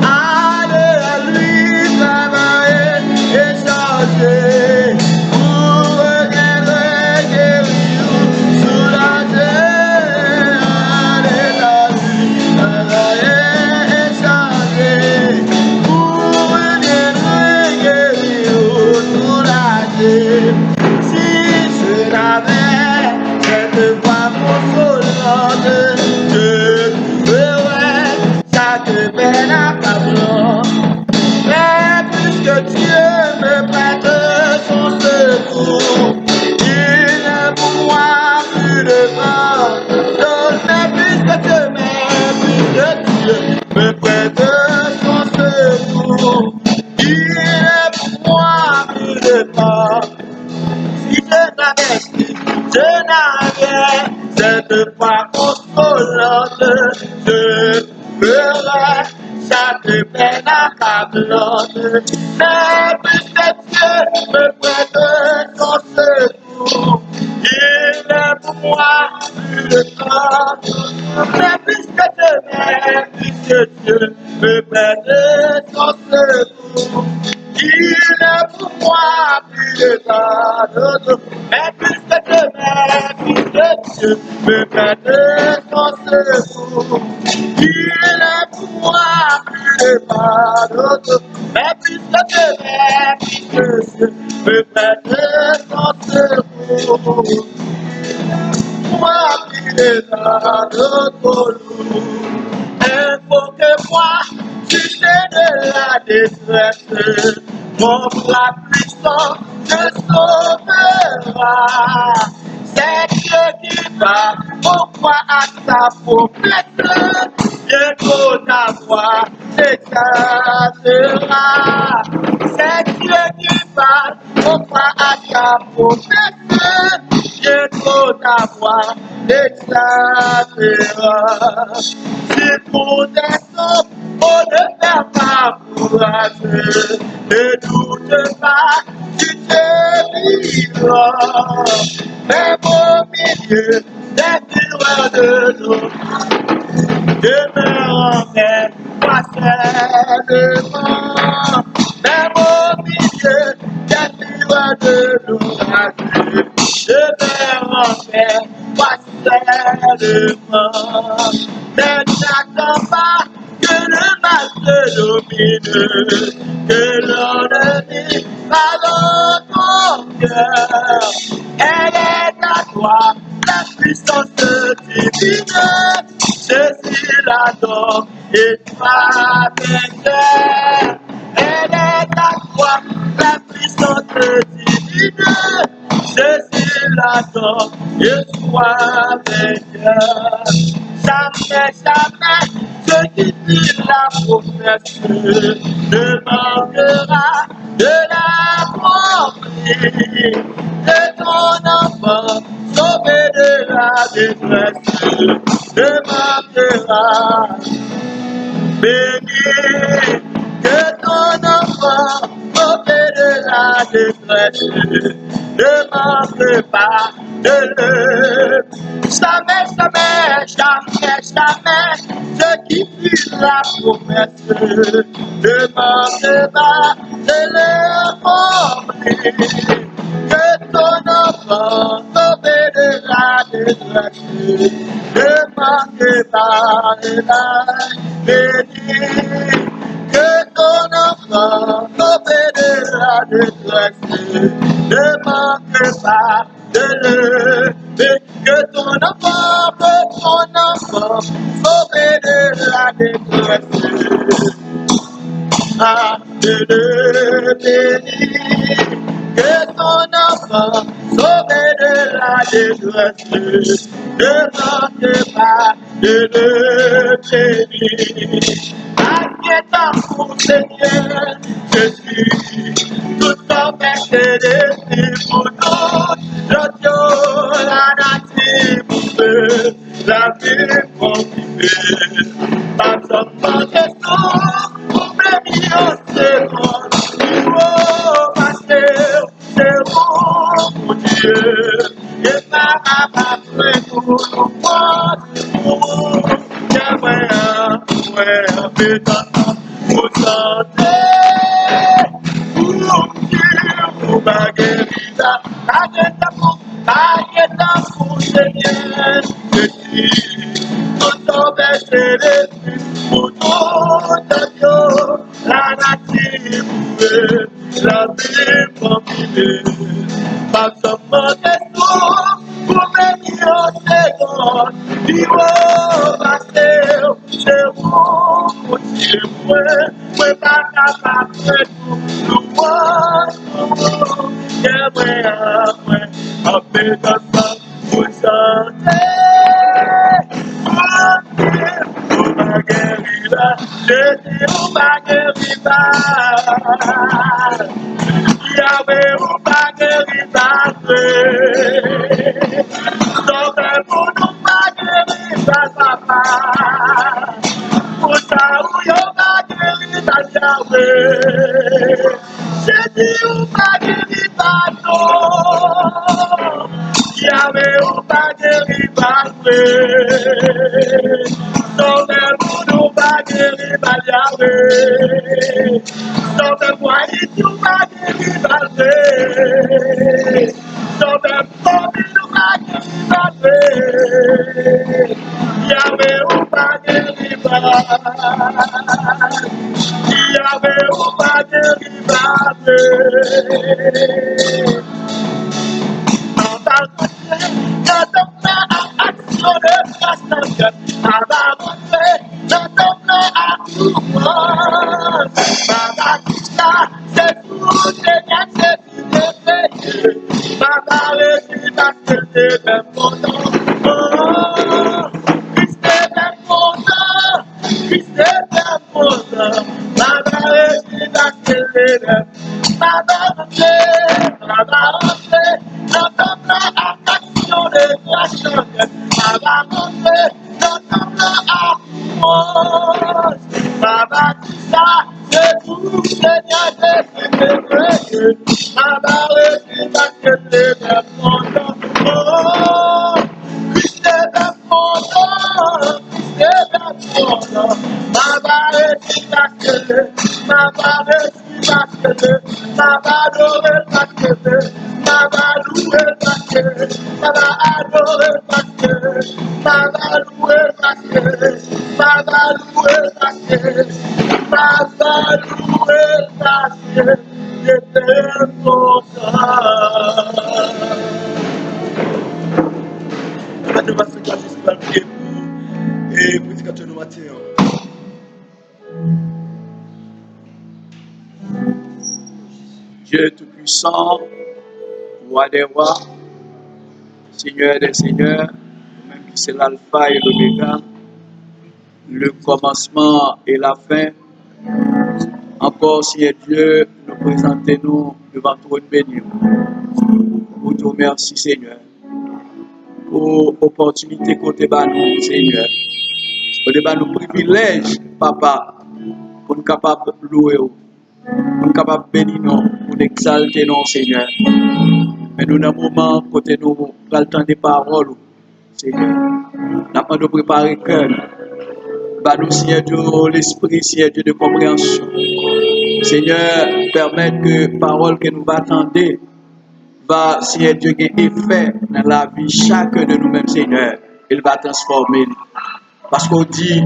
Allez à lui travailler et changer pour regainer, guérir, soulager. Allez à lui travailler et changer pour regainer, guérir, soulager. Si je n'avais traverser, je n'avais cette foi consolante, je ferai chaque peine accablante, mais peut-être Dieu me prête son secours, il est pour moi le temps, mais puisque Dieu me prête son secours, il est pour moi plus de temps, mais puisque Dieu me prête son secours, il est pour moi plus de temps, mais puisque Dieu me prête son secours, moi qui est dans le colou, invoquez-moi, si c'est de la détresse, mon bras puissant te sauvera. C'est Dieu qui va, pourquoi à ta promesse, bientôt ta voix s'exaltera. C'est Dieu qui va, pourquoi à ta promesse, bientôt ta voix s'exaltera. Si pour descendre, on ne perd pas courage, ne doute pas, tu te vivras. Même au milieu des filets de l'eau, demeure moi seulement. Même au milieu des filets de l'orage, demeure moi seulement. Ne t'attends pas que le mal te domine, que l'ennemi va dans ton cœur. Elle est à toi, la puissance divine. Jésus l'adore et toi vainqueur. Elle est à toi, la puissance divine. Jésus l'adore et toi vainqueur. Jamais, jamais, ce qui dit la promesse ne manquera de la remplir de ton enfant, sauvé de la détresse, ne manquera. Béni que ton enfant, sauvé de la détresse, ne manque pas de le. Jamais, jamais, jamais, jamais, ce qui fut la promesse ne manque pas de le remplir. Que ton enfant, sauvé de la détresse, ne manque pas de la bénie. Que ton enfant, sauvé de la détresse, ne manque pas de lever. Que ton enfant, sauvé de la détresse, a de le bénir. Que ton enfant, sauvé de la détresse, ne manque pas de le bénir. Inquiétant Seigneur, je suis tout empêché de vivre pour nous, la nature pouvait, la vie profiter. Pas seulement des sons, pour premiers secondes, oh, ma sœur, c'est mon Dieu, et par après pour nous prendre, pour j'aimerais un peu d'entendre, pour santé, pour Dieu, pour ma guérison, Baguette pour Seigneur, je suis tout empêché de vivre pour tout la nature pouvait, la vie profiter. Pas seulement des sourds, pour venir en seconde, vivre, passer, chez vous, pour Dieu, moi, pas capable de tout voir, j'aimerais un peu de temps pour chanter, pour ma guérida, je dis pour ma guérida, Yahweh, pour ma guérida, Pour ça, où y'a pas guéri par Yahweh. J'ai dit, où pas guéri par non. Yahweh, où pas guéri par Yahweh. Sauvez nous pas guéri par Yahweh. Sauvez-moi, nous pas guéri par Yahweh. Sauvez-moi, nous pas guéri par Yahweh. Yahweh, où pas guéri par Yahweh, où pas guéri par Yahweh. Dieu Tout-Puissant, Roi des rois, Seigneur des seigneurs, même qui c'est l'alpha et l'oméga, le commencement et la fin. Encore, Seigneur Dieu, nous présentons-nous devant toi béni. Nous te remercions, Seigneur, pour l'opportunité qu'on te donne, Seigneur. Pour te donner le privilège, Papa, pour nous capables de louer, pour nous capables de bénir, pour nous exalter, non, Seigneur. Mais nous, dans un moment, côté nous, pas le temps des paroles, Seigneur. Nous avons de préparer le cœur. Nous, Seigneur Dieu, l'esprit, Seigneur Dieu, de compréhension. Seigneur, permettre que la parole que nous attendons va, Seigneur Dieu, ait effet dans la vie chacun de nous-mêmes, Seigneur. Il va transformer. Parce qu'on dit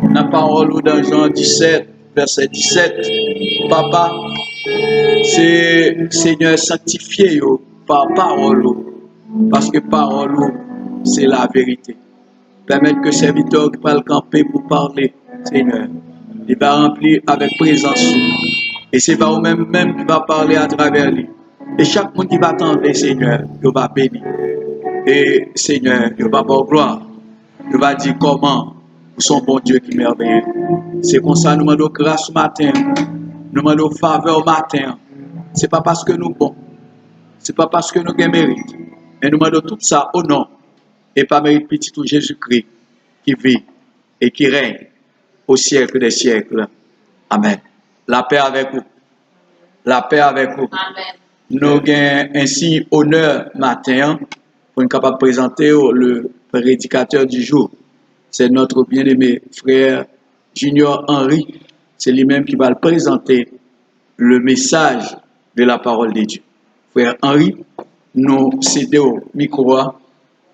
dans la parole ou dans Jean 17, verset 17, Papa, c'est Seigneur sanctifié par parole, parce que parole, c'est la vérité. Permettre que serviteur qui va le camper pour parler, Seigneur, il va remplir avec présence. Et c'est pas vous-même qui va parler à travers lui. Et chaque monde qui va attendre, Seigneur, il va bénir. Et Seigneur, il va avoir gloire. Il va dire comment nous sommes bon Dieu qui est merveilleux. C'est comme ça que nous demandons grâce au matin. Nous demandons faveur au matin. Ce n'est pas parce que nous sommes bons. Ce n'est pas parce que nous avons mérite. Mais nous demandons tout ça au nom. Et par mérite petit tout Jésus-Christ qui vit et qui règne au siècle des siècles. Amen. La paix avec vous. La paix avec vous. Amen. Nous avons ainsi honneur matin pour nous capable de présenter le prédicateur du jour. C'est notre bien-aimé frère Junior Henry. C'est lui-même qui va le présenter le message de la parole de Dieu. Frère Henry, nous cédons au micro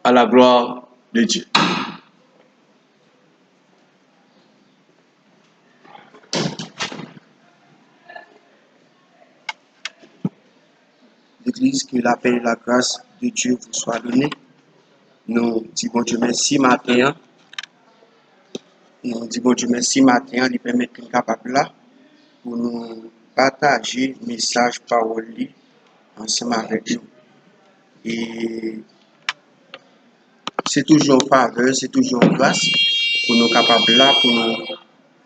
à la gloire de Dieu. L'Église, que la paix et la grâce de Dieu vous soient données. Nous disons Dieu merci matin. Nous disons Dieu merci matin, il permet de nous capables là pour nous partager le message parole ensemble avec nous. Et c'est toujours faveur, c'est toujours grâce pour nous capables là, pour nous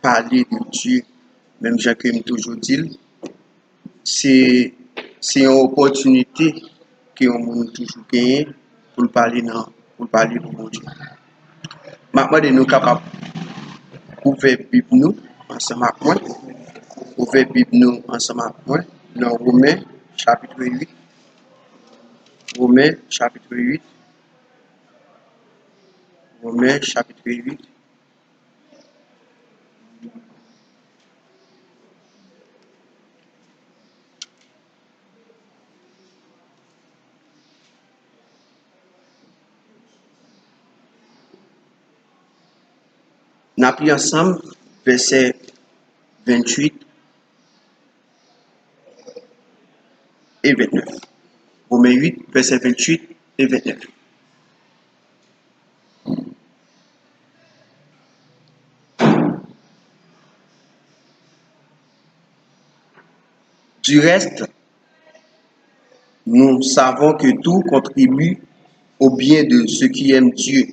parler de Dieu. Même Jacques me toujours dit, c'est une opportunité que on toujours gagné pour parler de mon Dieu. Maintenant, nous sommes capables d'ouvrir Bible nous ensemble avec moi. Ouvrir Bible nous ensemble avec moi. Dans Romains, chapitre 8. Romains, chapitre 8. Romains, chapitre 8. Nous avons pris ensemble verset 28 et 29. Romains 8, verset 28 et 29. Du reste, nous savons que tout contribue au bien de ceux qui aiment Dieu,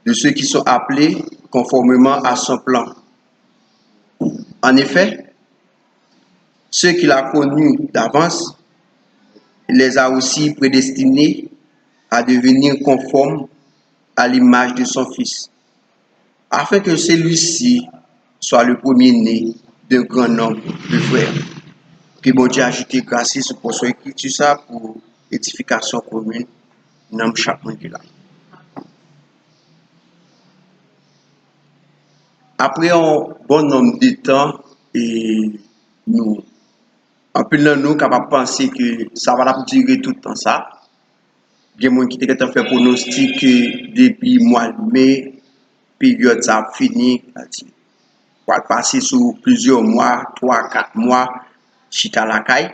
de ceux qui sont appelés conformément à son plan. En effet, ceux qu'il a connus d'avance, il les a aussi prédestinés à devenir conformes à l'image de son Fils, afin que celui-ci soit le premier-né d'un grand nombre de frères. Que bon Dieu a ajouté grâce pour son écriture ça pour édification commune dans chaque monde qui est là. Après un bon nombre de temps, et nous, en plus de nous, capables de penser que ça va durer tout le temps ça. Il y a des gens qui ont fait pronostic que depuis le mois de mai, période ça a fini. On va passer sur plusieurs mois, 3, 4 mois, chita la caille.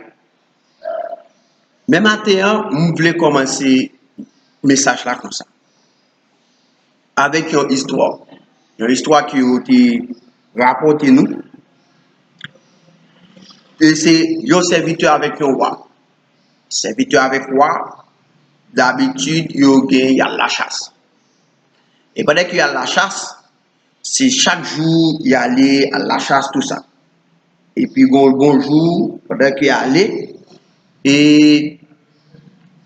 Mais maintenant, je voulais commencer le message là comme ça. Avec une histoire. Une histoire qui a été racontée nous. Et c'est un serviteur avec un roi. Serviteur avec roi, d'habitude, il y a la chasse. Et pendant qu'il y a la chasse, c'est chaque jour, il y allait à la chasse, tout ça. Et puis, bonjour, pendant qu'il y allait, et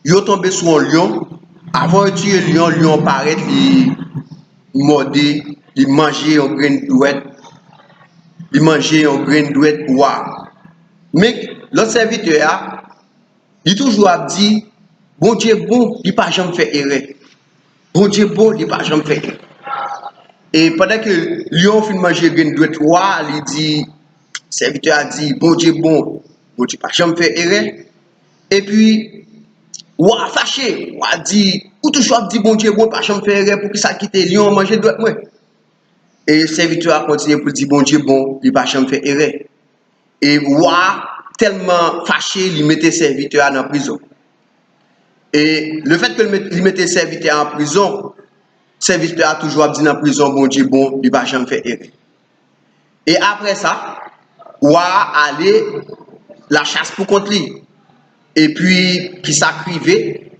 il est tombé sur un lion. Avant de tuer le lion paraît, il mordait, il mangeait un grain de douette. Il mangeait un grain de douette roi. Mais l'autre serviteur, il toujours a dit, bon Dieu bon, il n'a pas jamais fait erreur. Bon Dieu bon, il n'a pas jamais fait erreur. Et pendant que lion fin manger grain de douette roi, il dit, serviteur a dit, bon Dieu bon, bon Dieu pas jamais fait erreur. Et puis, roi fâché, roi dit, ou toujours dit bon Dieu bon, pas jamais fait erreur pour que ça quitte lion manger douette moi. Et serviteur a continué pour dire bon Dieu bon, il pas jamais fait erreur. Et roi tellement fâché, il mettait serviteur en prison. Et le fait qu'il mettait serviteur en prison, serviteur a toujours dit dans la prison, bon Dieu, bon, il va jamais faire erreur. Et après ça, roi allait la chasse pour contre lui. Et puis, qui s'acrivait,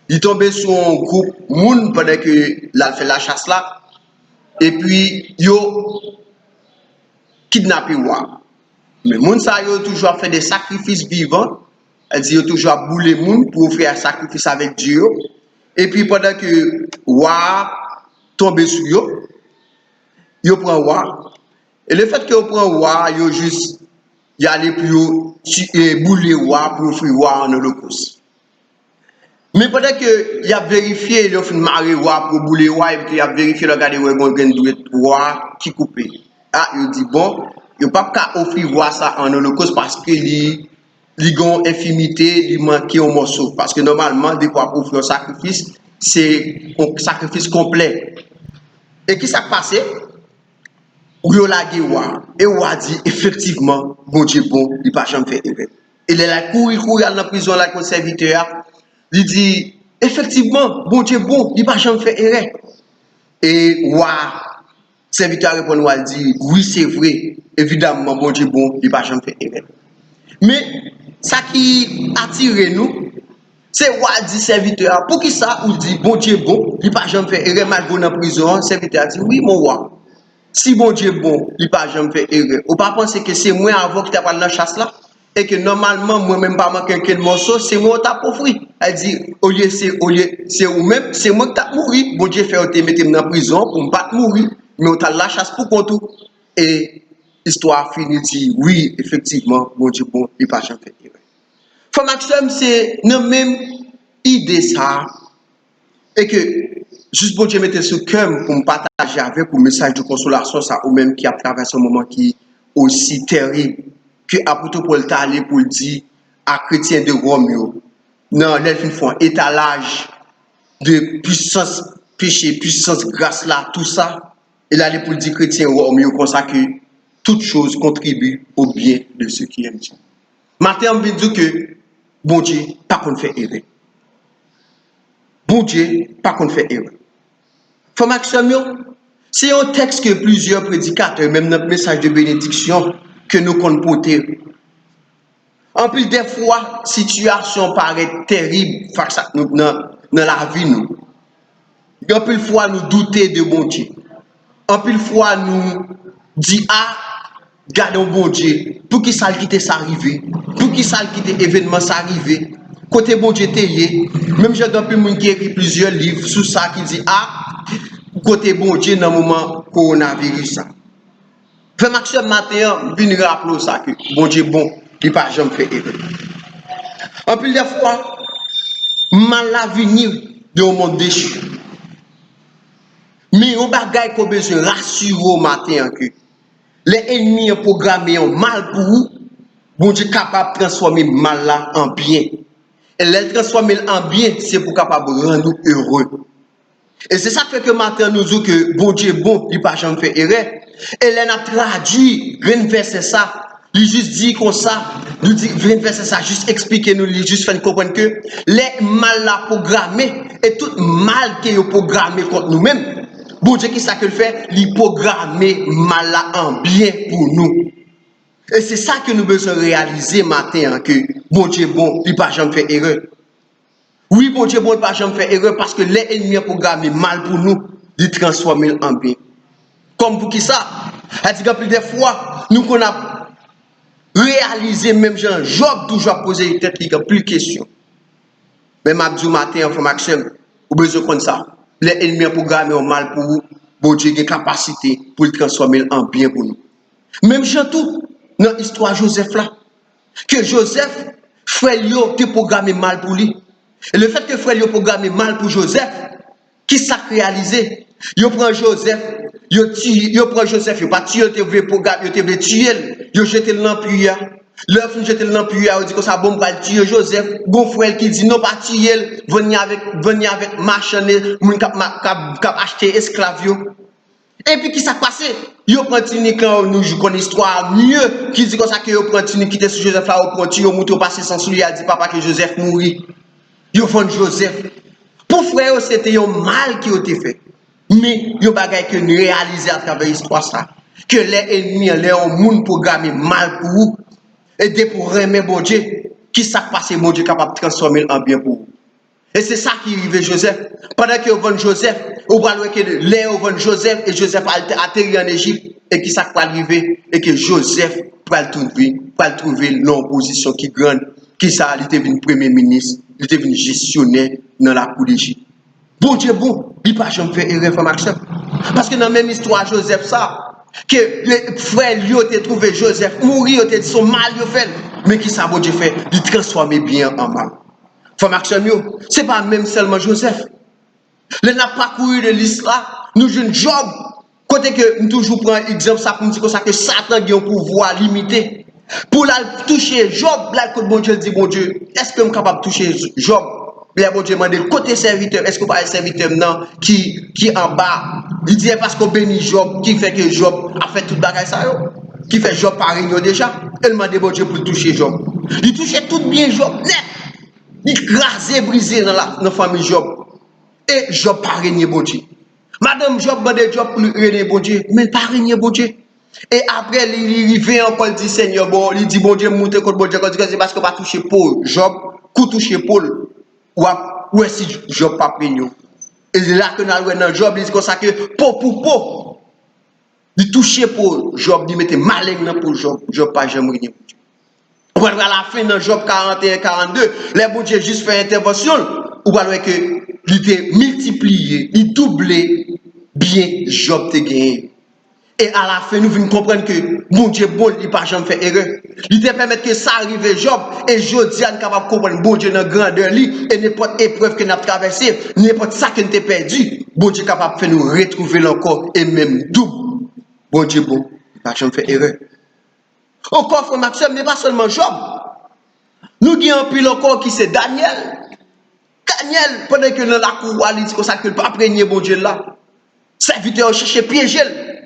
il tombait sur un groupe moun pendant que il a fait la chasse là. Et puis, yo kidnappé roi. Mais moun sa yo toujours fait des sacrifices vivants. Elle dit yo toujours boulé moun pour offrir un sacrifice avec Dieu. Et puis pendant que roi tombe sur yo, yo prend roi. Et le fait que yo prend roi, yo juste y aller pour yo bouler roi pour offrir roi en holocauste. Mais pendant que y a vérifié, il a fait marrer roi pour bouler roi et puis il a vérifié le garder roi qui coupé. Ah, il dit bon, il pas qu'à offrir roi ça en holocauste parce que il a une infimité, il manque un morceau. Parce que normalement, des fois, pour offrir un sacrifice, c'est un sacrifice complet. Et qui s'est passé? Où il a dit roi. Et roi dit effectivement, bon Dieu bon, il n'a pas jamais fait erreur. Il est là, courir dans la prison, là, comme serviteur. Il dit effectivement, bon Dieu bon, il n'a pas jamais fait erreur. Et roi, serviteur répond, roi dit oui, c'est vrai, évidemment, bon Dieu bon, il n'a pas jamais fait erreur. Mais ça qui attire nous, c'est roi dit serviteur. Pour qui ça, ou dit bon Dieu bon, il n'a pas jamais fait erreur, malgré dans la prison, serviteur dit oui, mon roi. Si bon Dieu bon, il n'a pas jamais fait erreur. Ou pas penser que c'est moi avant qui t'a parlé de la chasse là? et que normalement, moi-même, pas manquer quel morceau, c'est moi qui t'ai offert. Elle dit, au lieu, c'est vous-même, c'est moi qui t'ai mouru. Bon Dieu fait, te mettre dans la prison pour ne pas mourir, mais on t'a la chasse pour qu'on tout. Et l'histoire finit, dit, oui, effectivement, bon Dieu, bon, il pas jamais fait erreur. Frère Maxime, c'est la même idée ça, et que, juste bon Dieu mettre ce cœur pour me partager avec pour message de consolation, ça, ou même qui a traversé un moment qui est aussi terrible, que apôtre Paul t'a allé pour dire à chrétiens de Rome, non, l'elfine font un étalage de puissance péché, puissance grâce là, tout ça. Il allait pour dire chrétiens Rome, comme ça que toute chose contribue au bien de ceux qui aiment Dieu. Matin, on veut dire que bon Dieu, pas qu'on fait erreur. Bon Dieu, pas qu'on fait erreur. Frère Maxime, c'est un texte que plusieurs prédicateurs, même notre message de bénédiction, que nous comptons porter. En plus, des fois, situation paraît terrible face à nous, dans la vie. Nous. En plus, fois, nous douter de bon Dieu. En plus, fois, nous disons, ah, gardons bon Dieu. Pour qui ça quitte ça arriver? Pour qui ça quitte événement ça arriver? Côté bon Dieu, même j'ai un peu qui écrit plusieurs livres sur ça qui dit, ah, côté bon Dieu dans le moment coronavirus. Frère Maxime matin, vient rappeler ça que bon Dieu bon, il pas jamais fait erreur. En plus des fois, mal à venir de un monde déchu. Mais on bagaille qu'on besoin rassurer au matin que les ennemis ont programmé un mal pour vous, bon Dieu capable de transformer mal là en bien. Et les transformer en bien, c'est pour capable de rendre nous heureux. Et c'est ça qui fait que maintenant nous disons que bon Dieu bon, il pas jamais fait erreur. Et là n'a traduit, rien verset ça. Il juste dit comme ça, nous dit rien verset ça, juste expliquer nous, il juste fait comprendre que les mal là programmés et tout mal qui est programmé contre nous-mêmes. Bon Dieu qui ça que le fait, il programmer mal là en bien pour nous. Et c'est ça que nous besoin réaliser matin que bon Dieu bon, il pas jamais fait erreur. Oui, bon Dieu, bon, il pas jamais fait erreur parce que les ennemis programmés mal pour nous, ils transforment en bien. Comme pour qui ça? Elle dit que plus des fois, nous qu'on a réalisé, même Jean, Job toujours posé une tête, il y a plus de questions. Mais Mabdou matin, en Maxime, vous besoin comme ça. Les ennemis programmés mal pour vous, bon Dieu, a une capacité pour le transformer en bien pour nous. Même Jean tout, dans l'histoire de Joseph là, que Joseph, frère Lio, te programmé mal pour lui. Et le fait que frère a programmé mal pour Joseph, qui s'est réalisé, il prend Joseph, il prend Joseph, il pas tué, il te tué, il jeté dans l'empire. L'œuf jeté dans l'empire, il dit que ça bon va tuer Joseph. Bon frère qui dit non pas tuer, venir avec marchand, moun k'ap acheter esclave. Et puis qui s'est passé? Il prend Tini quand nous jouons l'histoire mieux, qui dit comme ça que il prend Tini qui était sur Joseph là, il prend Tini, il passé sans soulier, il dit papa que Joseph mourit. Yo font Joseph. Pour frère, c'était un mal qui a été fait. Mais yo bagay que nous réaliser à travers l'histoire ça. Que les ennemis, les gens programmés mal pour vous. Et de pour remettre bon Dieu. Qui s'est passé, mon Dieu capable de transformer en bien pour vous. Et c'est ça qui arrive Joseph. Pendant que vous vendez Joseph, vous voyez que les vous vendez Joseph et Joseph a atterri en Égypte. Et qui s'est arrivé et que Joseph va le trouver l'opposition qui grande. Qui ça, il était devenu premier ministre. Il était devenu gestionnaire dans la cour d'Égypte. Bon Dieu, bon, il n'a pas jamais fait erreur, frère Maxime. Parce que dans la même histoire, Joseph, ça, que les frères lui ont trouvé Joseph, mourir, il a dit son mal, il fait. Mais qui ça, bon Dieu fait? Il transforme bien en mal. Frère Maxime, ce n'est pas même seulement Joseph. Il n'a pas couru de l'islam, nous jeunes Job. Côté que nous toujours prendre exemple, ça pour nous dire que Satan a un pouvoir limité. Pour la toucher Job, là, quand bon Dieu dit, bon Dieu, est-ce que je suis capable de toucher Job? Là, bon Dieu m'a dit, côté serviteur, est-ce que vous avez un serviteur non, qui en bas? Il dit, parce qu'on bénit Job, qui fait que Job a fait tout le bagage ça, qui fait Job par réunion déjà. Elle m'a dit, bon Dieu, pour toucher Job. Il touchait tout bien Job, net. Il crasait, brisé dans la famille Job. Et Job par régner, bon Dieu. Madame Job m'a dit, Job pour régner, bon Dieu, mais pas régner, bon Dieu. Et après, il vient encore, il dit Seigneur, bon, il dit, bon Dieu, monte contre bon Dieu, c'est parce qu'on va toucher Paul. Job, coup toucher Paul, ou est-ce que Job pas pris nous? Et là que nous avons dans Job, il dit comme ça que, pour, il touchait Paul, Job, il mettait malin pour Job, Job pas jamais rien. On va à la fin dans Job 41-42, les bon Dieu juste fait intervention, on va voir que il était multiplié, il doublé bien Job te gagné. Et à la fin, nous venons comprendre que bon Dieu bon, il n'a pas jamais fait erreur. Il te permet que ça arrive Job, et Jodi est capable de comprendre bon Dieu dans grandeur lui, et n'importe épreuve que nous avons traversée, n'importe ça que nous avons perdu, bon Dieu est capable de faire nous retrouver encore, et même double. Bon Dieu bon, il n'a pas jamais fait erreur. Encore, frère Maxime, mais pas seulement Job. Nous avons un pile encore qui c'est Daniel. Daniel, pendant que dans la cour, il dit comme ça que pas prégner bon Dieu là. Serviteur chercher piéger,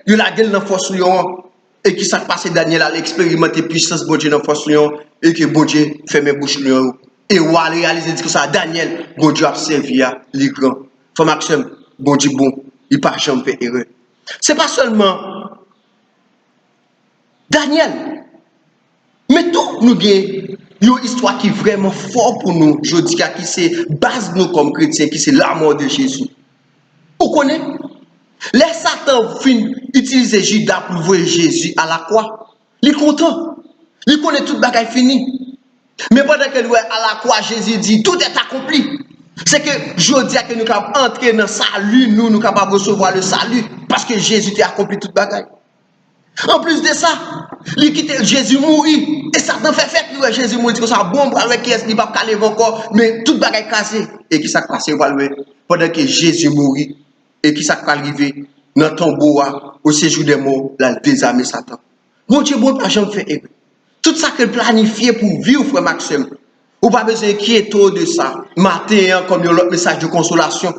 il a gueule dans force lion. Et qui s'est passé Daniel a expérimenté puissance bon Dieu dans force lion et que bon Dieu ferme bouche lion. Et on a réalisé que ça Daniel, bon Dieu a servi à les grands. Frère Maxime, bon Dieu bon, il pas jamais fait erreur. C'est pas seulement Daniel. Mais tout nous gagne une histoire qui est vraiment forte pour nous, je dis qui c'est base nous comme chrétiens, qui c'est la mort de Jésus. Vous connaissez? Les Satan fin utiliser Judas pour voir Jésus à la croix. Il est content. Il connaît tout le bagage fini. Mais pendant que nous à la croix, Jésus dit tout est accompli. C'est que je dis que nous sommes entrés dans le salut, nous sommes capables de recevoir le salut parce que Jésus a accompli tout le bagage. En plus de ça, il quitte Jésus mourit. Et Satan fait Jésus mourit. Il dit que ça bon avec qui est-ce qu'il va pas caler encore. Mais tout le bagage cassé. Et qui s'est passé pendant que Jésus mourit. Et qui s'est arrivé dans le tombeau au séjour des morts, là, désarmer Satan. Mon Dieu, bon, pas jamais fait erreur. Tout ça que planifié pour vivre, frère Maxime. Ou pas besoin d'inquiéter de ça. Matin, comme l'autre message de consolation.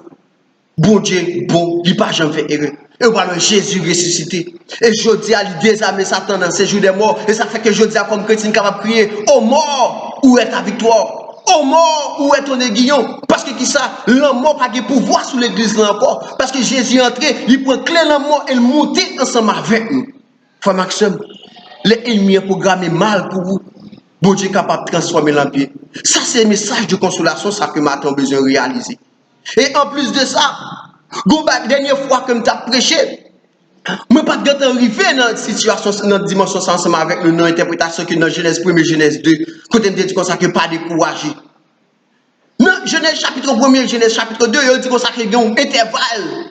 Bon Dieu, bon, il pas jamais fait erreur. Et on parle de Jésus ressuscité. Et je dis à lui désarmer Satan dans ces jours des morts. Et ça fait que je dis à comme chrétien capable de crier, ô mort, où est ta victoire? Ô mort, où est ton aiguillon? Parce que qui ça? L'homme mort n'a pas de pouvoir sur l'église là encore. Parce que Jésus est entré, il prend clé l'homme mort et le monter ensemble avec nous. Frère Maxime, les ennemis ont programmé mal pour vous. Bon Dieu est capable de transformer l'empire. Ça, c'est un message de consolation, ça que maintenant besoin de réaliser. Et en plus de ça, la dernière fois que je t'ai prêché, je ne pas arrivé dans la situation, dans la dimension ensemble avec le non-interprétation que dans Genèse 1 et Genèse 2, quand on dit comme ça que pas découragé. Dans Genèse chapitre 1 Genèse chapitre 2, il dit comme ça qu'il y a un intervalle.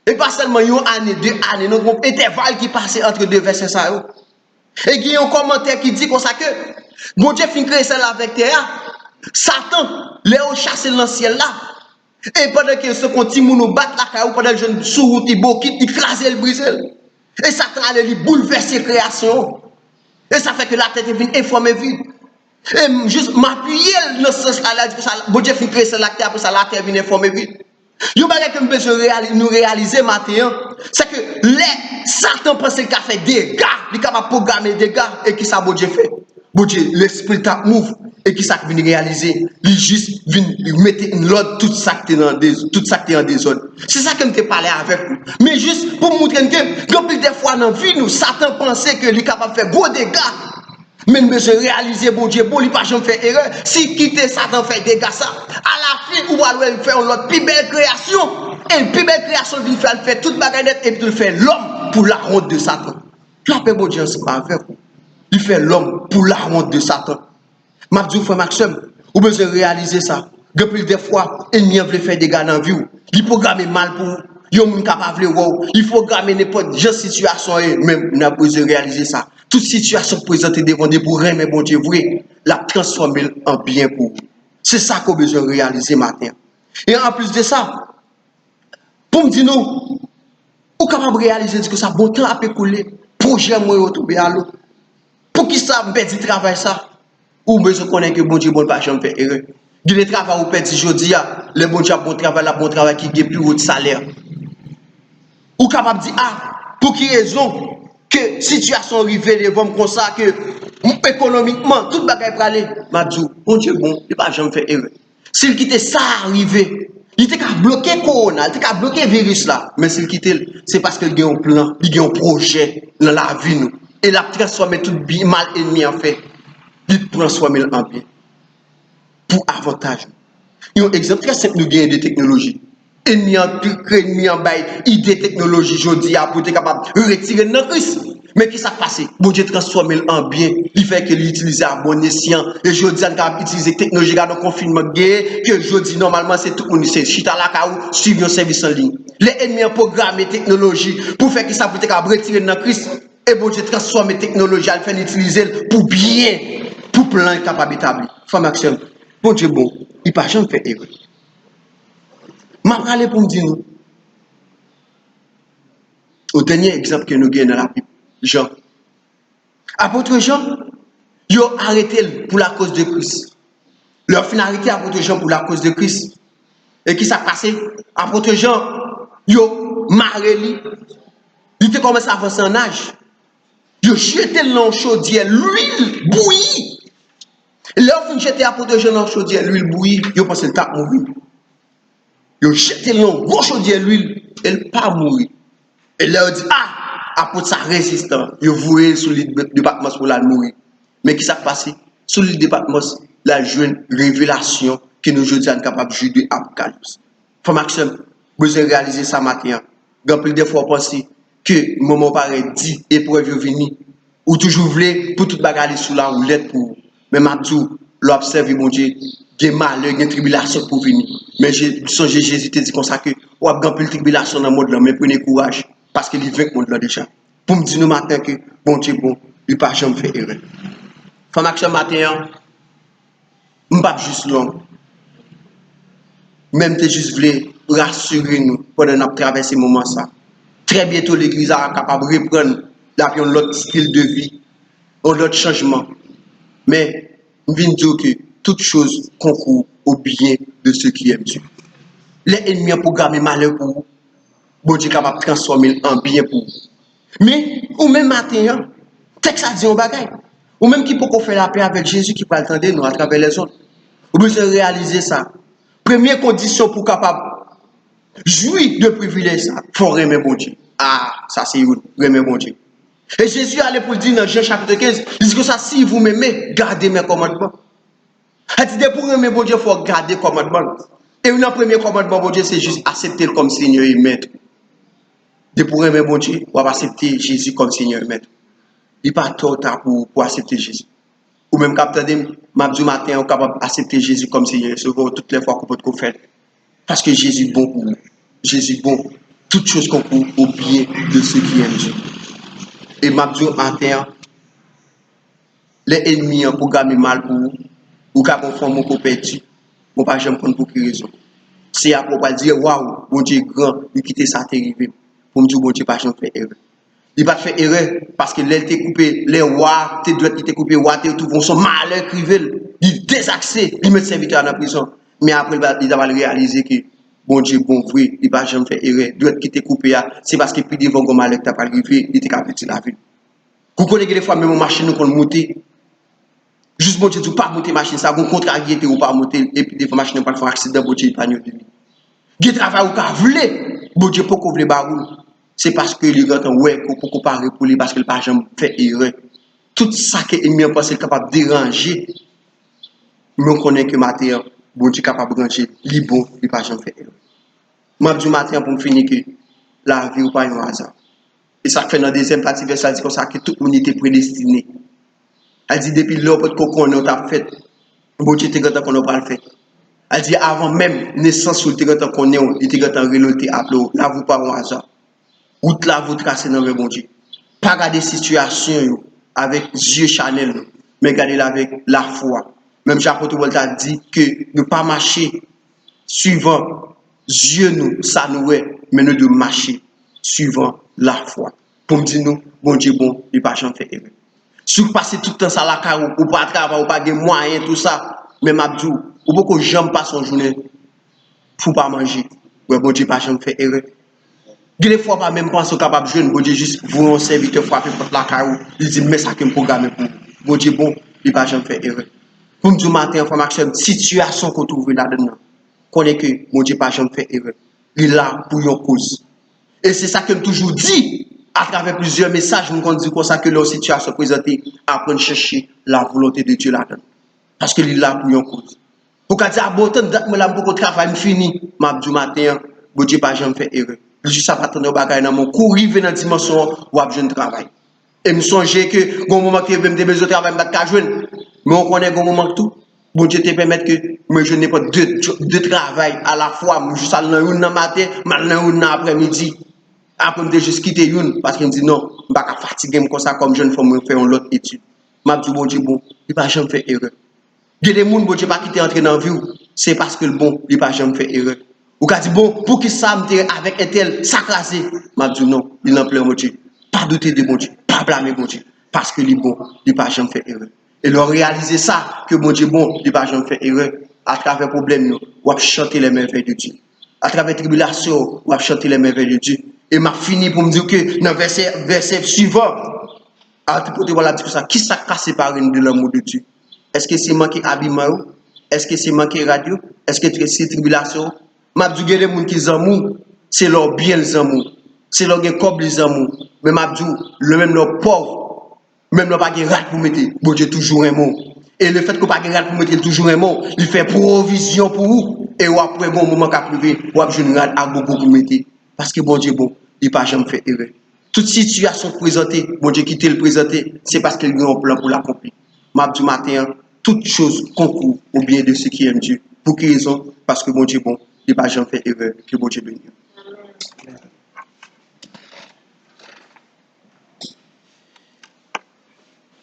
Et pas seulement une année, 2 années, nous avons un intervalle qui passe entre deux versets. Et il y a un commentaire qui dit comme ça que, bon Dieu fin créer celle avec terre, Satan, Léo chasse dans le ciel là. Et pendant que ce continue nous battre la caillou, pendant que le jeune sous il bokit, il crase le brise. Et Satan allait lui bouleverser la création. Et ça fait que la tête est venue informer vide. Et juste m'appuyer dans ce sens là, bon Dieu fin créer celle là, après ça la terre vient informer vide. Yo bagay que nous réaliser matin, c'est que les Satan pense qu'il a fait des dégâts, il est capable de programmer des dégâts et qui ça bon Dieu fait. Bon Dieu, l'esprit t'a move et qui ça vient réaliser, il juste vient mettre une l'ordre tout ça qui est en désordre. C'est ça que je te parlé avec vous. Mais juste pour montrer que des fois dans la vie nous Satan pensait qu'il est capable de faire gros dégâts. Mais nous devons réaliser, bon Dieu, bon, il n'a pas jamais fait erreur. Si quitter Satan fait dégâts, ça, à la fin, on va faire l'autre plus belle création. Et la plus belle création, il fait toute baguette et puis il fait l'homme pour la honte de Satan. La paix, bon Dieu, c'est pas vrai. Il fait l'homme pour la honte de Satan. Ma dit, frère Maxime, vous devez réaliser ça. Depuis des fois, l'ennemi veut faire des dégâts dans la vie. Il programme mal pour vous. Il faut programmer n'importe quelle situation et même nous avons besoin de réaliser ça. Toute situation présentée devant des bourrins, mais bon Dieu, vrai, la transformer en bien pour vous. C'est ça qu'on a besoin de réaliser matin. Et en plus de ça, pour me dire nous, vous êtes capable de réaliser que ça bon temps a couler. Projet moi retrouver à l'eau. Pour qui ça me perdre travail ça? Ou besoin de connaître que bon Dieu bon pas jamais faire erreur. Du travail ou perdre aujourd'hui, le bon Dieu a bon travail qui gagne plus haut de salaire. Ou capable de dire pour qui raison que situation arrivée devant comme ça que économiquement tout bagage pour aller m'a dit bon Dieu bon il pas jamais fait erreur. S'il quittait ça arrivé, il était qu'à bloquer corona, il était qu'à bloquer virus là, mais s'il quittait c'est parce qu'il y a un plan, il y a un projet dans la vie nous et l'a transformer tout bien mal ennemi en fait. Il transformer en bien pour avantage. Un exemple très simple nous gagne de technologie. Ennemi en bail idée technologie jodi a pour être capable de retirer dans crise. Mais qui s'est passé? Bon Dieu transforme en bien. Il fait que l'utiliser à bon escient. Et je dis, on a utilisé technologie dans le confinement gay, que je dis, normalement, c'est tout le monde, c'est chita la caou, suivre un service en ligne. Les ennemis ont programmé technologie pour faire que ça peut être retirer dans Christ. Et bon Dieu transforme la technologie, elle fait l'utiliser pour bien, pour plein capable d'établir. Femme action. Bon Dieu, bon, il pas jamais fait erreur. Je vais aller pour me dire nous. Au dernier exemple que nous avons dans la Bible, Jean. Apôtre Jean, ils ont arrêté pour la cause de Christ. Leur finalité, apôtre Jean, pour la cause de Christ. Et qui s'est passé? Apôtre Jean, ils ont marré lui. Il a commencé à avancer en âge. Ils ont jeté dans le chaudière, l'huile bouillie. Leur fin jeté apôtre Jean dans le chaudière, l'huile bouillie, ils ont pensé le tape mourir. Ils ont jeté dans le gros chaudière, l'huile, elle n'a pas mourir. Et là, on dit, apôtre ça résistant. Ils voué sur l'île de Patmos pour la mourir. Mais qui s'est passé? Sur l'île de Patmos, la jeune révélation que nous aujourd'hui sommes capables de juger Apocalypse. Faut Maxime, vous avez réalisé ça matin. Quand plus de fois penser que moment pareil dit épreuve venir ou toujours voulez pour tout bagaler sous la roulette pour mais Mabdou l'observe mon Dieu, des malheurs, des tribulations pour venir. Mais j'ai songé Jésus te dit comme ça que ou a grand plus de tribulation dans le monde là, mais prenez courage parce qu'il vainc le monde là déjà. Pour me dire nous matin que bon Dieu bon, il pas jamais fait erreur. Faut Maxime matin m'pas juste long. Même te juste voulez rassurer nous pendant nous traverser ce moment ça. Très bientôt l'église sera capable de reprendre l'autre style de vie, l'autre changement. Mais je viens dire que toute chose concourt au bien de ceux qui aiment Dieu. Les ennemis ont programmé malheur pour vous. Bon Dieu est capable de transformer en bien pour vous. Mais, ou même matin, texte a dit un bagage. Ou même qui peut faire la paix avec Jésus qui peut attendre nous à travers les autres. Vous devez réaliser ça. Première condition pour capable jouir de privilèges, il faut aimer bon Dieu. Ça c'est aimer bon Dieu. Et Jésus allait pour le dire dans Jean chapitre 15, il dit que ça, si vous m'aimez, gardez mes commandements. Il dit pour aimer bon Dieu, il faut garder les commandements. Et le premier commandement, bon Dieu, c'est juste accepter comme Seigneur et Maître. De pour aimer bon Dieu, on va accepter Jésus comme Seigneur et Maître. Il n'y a pas trop tard pour accepter Jésus. Ou même quand vous avez dit matin, on est capable d'accepter Jésus comme Seigneur, c'est toutes les fois qu'on peut faire. Parce que Jésus est bon pour nous. Jésus est bon. Toutes choses concourent au bien de ceux qui aiment Dieu. Et Mabdou matin, les ennemis ont programmé mal pour vous, ou qu'à confondre mon perdu, on ne pas jamais prendre pour quelle raison. C'est à propos de dire, waouh, bon Dieu est grand, il quitte ça terrible. Pour me dire, bon Dieu, pas jamais fait erreur. Il va faire erreur parce que l'aile t'est coupé, les rois, tes doigts qui t'es coupé, rois, t'es tout, vont son malheur crivel, il désaxé, il met serviteur dans la prison. Mais après, il va réaliser que, bon Dieu, bon vrai, il va jamais faire erreur. Doit qui t'est coupé, c'est parce que plus devant comme malheur t'as pas arrivé, il t'est capable de la vie. Vous connaissez des fois, même en machine, nous, qu'on monte. Juste, bon Dieu, tu pas monter machine, ça, vous contrariez, ou pas monter, et puis des fois, machine, pas faire accident, bon Dieu, il pas de lui. Il travaille ou pas, voulez, bon Dieu, pourquoi vous voulez baroul? C'est parce que les gars, ouais, qu'on pas pour lui, parce qu'il n'a pas jamais fait erreur. Tout ça que l'ennemi a pensé capable de déranger, mais on connaît que matin, bon Dieu, capable de ranger, il est bon, il n'a pas jamais fait erreur. Moi, du matin, pour me finir que la vie ou pas un hasard. Et ça fait dans la deuxième partie, ça dit comme ça que tout le monde était prédestiné. Elle dit depuis l'heure qu'on a fait, bon Dieu était content qu'on n'a pas le fait. Elle dit avant même naissance, il était content qu'on ait, il était content de reloter à l'eau. Là, vous pas un hasard. Route là, vous tracez dans le bon Dieu. Pas garder situation avec yeux chanel, mais garder avec la foi. Même Jean-Paul a dit que ne pas marcher suivant yeux nous, ça nous est, mais nous devons marcher suivant la foi. Pour me dire nous, bon Dieu, bon, il pas jamais fait erreur. Si vous passez tout le temps ça la carrière, ou pas travailler, ou pas de moyens, tout ça, mais Mabdou, ou beaucoup de gens passent en journée pour pas manger. Ouais, bon Dieu, pas jamais fait erreur. Des fois, pas même penser capable de jouer, bon Dieu, juste vous un serviteur frapper contre la carrière, il dit, mais ça qui me programme pour bon Dieu, bon, il pas jamais fait erreur. Pour me dire matin, information, situation qu'on trouve là-dedans, connaît que bon Dieu, pas jamais fait erreur. Il est là pour une cause. Et c'est ça que je toujours dit. À travers plusieurs messages, nous dit comme ça que leur situation présentée, apprendre à chercher la volonté de Dieu là-dedans. Parce qu'il est là pour une cause. Pour qu'on dise, ah bon, tant que je beaucoup de travail, je finis, je matin, je n'ai pas jamais fait erreur. Je suis pas attendre au bagage dans mon cours, arriver dans la dimension où je travail. Et me songer que, bon moment que je me besoin de travail, je vais joindre. Mais on connaît un moment tout. Bon Dieu te permet que moi je n'ai pas deux travail à la fois. Je suis allé dans une matin, mal dans une après-midi. Après, je juste quitté une parce qu'il me dit non, je ne vais pas fatiguer comme ça, comme jeune femme, faire une autre étude. Je dis bon Dieu, bon, il ne va jamais faire erreur. Il y a des gens qui ne pas quitter entrer dans la vie, c'est parce que le bon, il ne va jamais faire erreur. Ou quand dit bon, pour qui ça me avec un tel, ça classé. Je dis non, il n'en plaît mon Dieu. Pas douter de mon Dieu, pas blâmer mon Dieu. Parce que il est bon, il ne va jamais faire erreur. Et leur réaliser ça, que mon Dieu bon, il ne va jamais faire erreur. À travers les problèmes, on va chanter les merveilles de Dieu. À travers les tribulations, on va chanter les merveilles de Dieu. Et m'a fini pour me dire que dans le verset suivant, à tout côté, voilà, ça, qui ça casse par une de l'amour de Dieu? Est-ce que c'est manqué habillement? Est-ce que c'est manqué radio? Est-ce que c'est tribulation? M'a dit que les gens qui amour, c'est leur bien les amours. C'est leur corps les amours. Mais m'a dit, le même leur pauvre, même leur pas de rat pour mettre, bon Dieu toujours un mot. Et le fait qu'on pas de rat pour mettre toujours un mot, il fait provision pour vous. Et après, bon moment qu'a privé, ou après, je ne rat à beaucoup pour mettre. Parce que bon Dieu, bon, il n'a pas jamais fait erreur. Toute situation présentée, bon Dieu, quitter le présenter, c'est parce qu'il y a un plan pour l'accomplir. M'a dit matin, toute chose concourt au bien de ceux qui aiment Dieu. Pour quelle raison? Parce que bon Dieu, bon, il n'a pas jamais fait erreur. Que bon Dieu bénisse.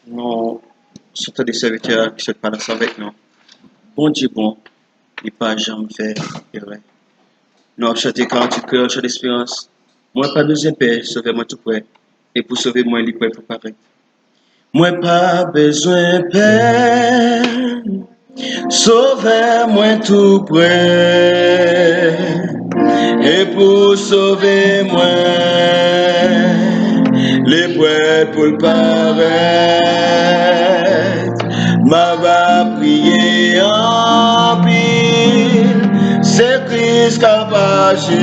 Nous sommes des serviteurs qui se parlent avec nous. Bon Dieu, bon, il n'a pas jamais fait erreur. Nous avons chanté 48 cœurs, chant d'espérance. Moi, pas besoin de paix, sauvez-moi tout près. Et pour sauver moi, il est prêt pour paraître. Moi, pas besoin de peine, sauvez-moi tout près. Et pour sauver moi, les prêts pour le paraître. M'a va prier en pile, c'est Christ qui a pagé.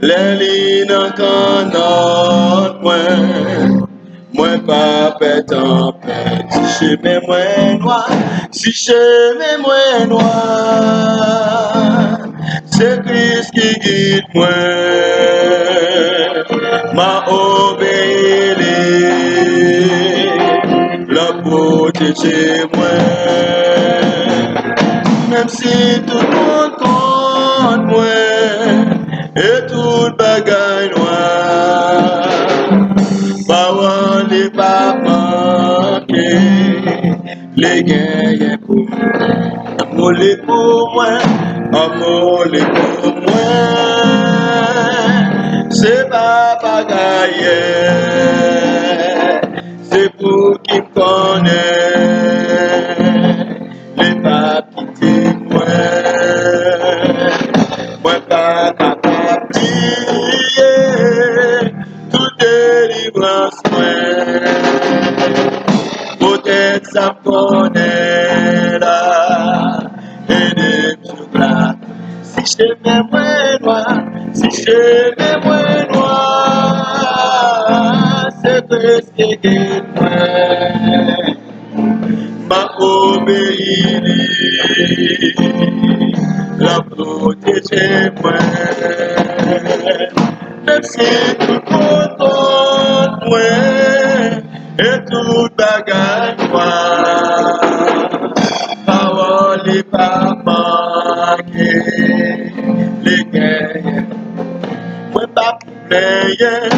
Les lignes en canon, moi pas pète en pète. Si chemin moins noir, si chemin moins noir, c'est Christ qui guide moi. M'a obéi, la protéger moi. Même si tout le monde contre moi, et tout bagaille noir, parole n'est pas manqué, les gains pour moi, amour les pour moi, amour les pour moi, c'est pas bagaille, c'est pour qui me connaît, les pas quitter moi. Moi pas capable de dire toute délivrance moi. Peut-être ça me connaît là et des jours là. Si je mets moins noir, si je mets moins noir, c'est Christ qui guide moi. M'a obéi, la protéger moi. Même si tout contre moi et tout bagaille moi, parole n'est pas manquée, les gains. Moi pas pour player,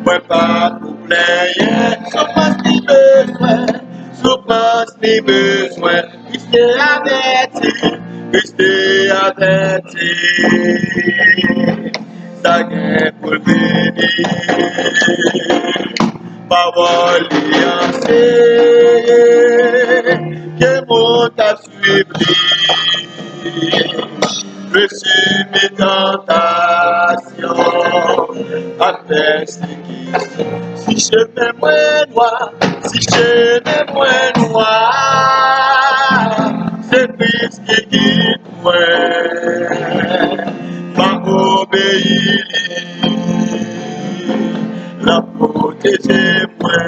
moi pas pour player, souffrance ni besoin, souffrance ni besoin, restez averti, restez averti, ça gagne pour venir, parole liancée, que mon t'a suivi. Reçu mes tentations, à persécution. Si je mets moins noir, si je mets moins noir, c'est Christ qui guide moi. M'a obéi, la protéger moi.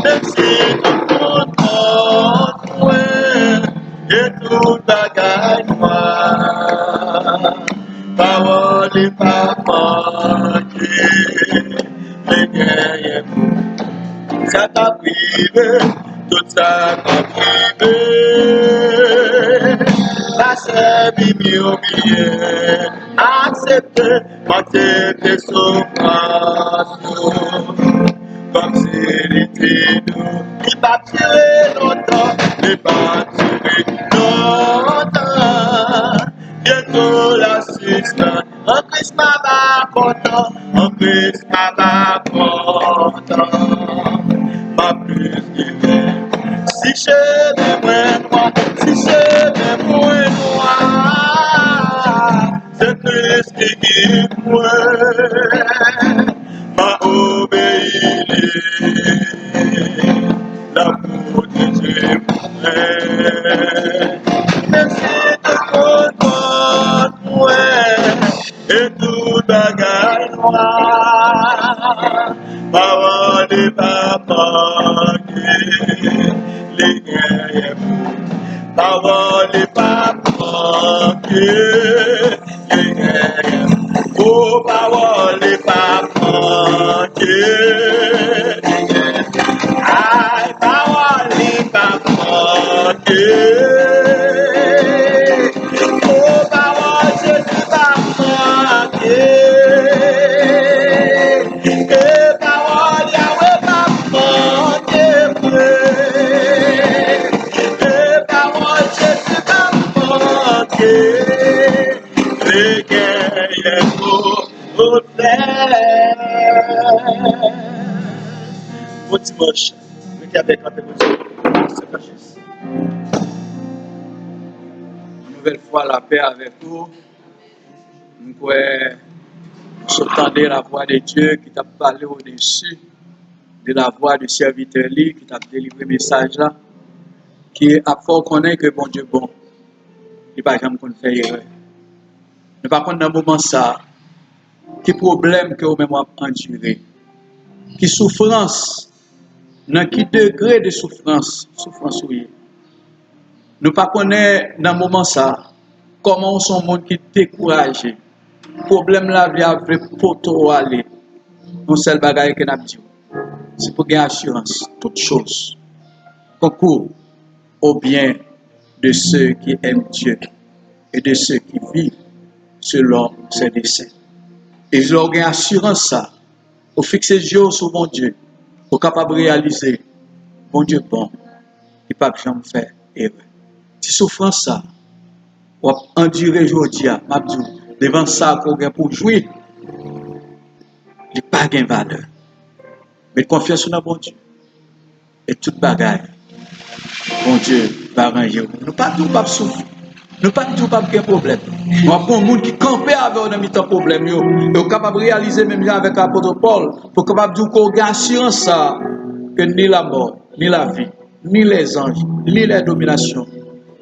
Même si tout contre moi, et tout bagaille noir, parole n'est pas manquée, les guerriers. Ça t'a privé, tout ça t'a privé. La sœur Mimi oublié, accepté, accepté souffrance. Comme s'il était nous, il va tirer longtemps, il va tirer longtemps. Bientôt l'assistant, en Christ va content, en Christ va content. Ma plus divine, si je vais moins noir, si je vais moins noir, c'est Christ qui guide moi. M'a obéi, l'amour de Dieu merci de comprendre moi et tout bagage noir. Parole et papa, les guerriers. Parole et papa, les guerriers. Oh, parole et papa, ay, parole et papa, oh, parole, Jésus va manquer. Et parole, Yahweh va manquer. Et parole, Jésus va manquer. Les guerriers pour faire. Bon dimanche. Mettez avec un peu de Une nouvelle fois la paix avec vous. Nous entendez la voix de Dieu qui t'a parlé au-dessus de la voix du serviteur qui t'a délivré le message là, qui a fort connaître que bon Dieu bon. Il pas jamais qu'on fait erreur. Ne pas contre dans moment ça, qui problème que vous même enduré, qui souffrance, dans qui degré de souffrance oui. Nous pas connaître dans moment ça, comment on sont monde qui découragé. Problème la vie avec poto aller. Non seul bagaille que n'a dit. C'est pour gagner assurance toute chose. Concours au bien de ceux qui aiment Dieu et de ceux qui vivent selon ses desseins. Et je leur gagne assurance ça. Pour fixer les yeux sur mon Dieu. Pour capable de réaliser mon Dieu bon. Il ne peut pas jamais faire erreur. Si souffrance ça, ou endurer aujourd'hui, devant ça qu'on a pour jouir, il n'y a pas de valeur. Mais confiance dans bon Dieu. Et toute bagaille, bon Dieu va arranger. Nous pas tout pas souffrir. Nous pas tout pas de problème. Nous avons un monde qui campait avec un mi-temps problème. Nous sommes capables de réaliser même avec l'apôtre Paul, pour capable de dire qu'on a assurance ça, que ni la mort, ni la vie, ni les anges, ni les dominations,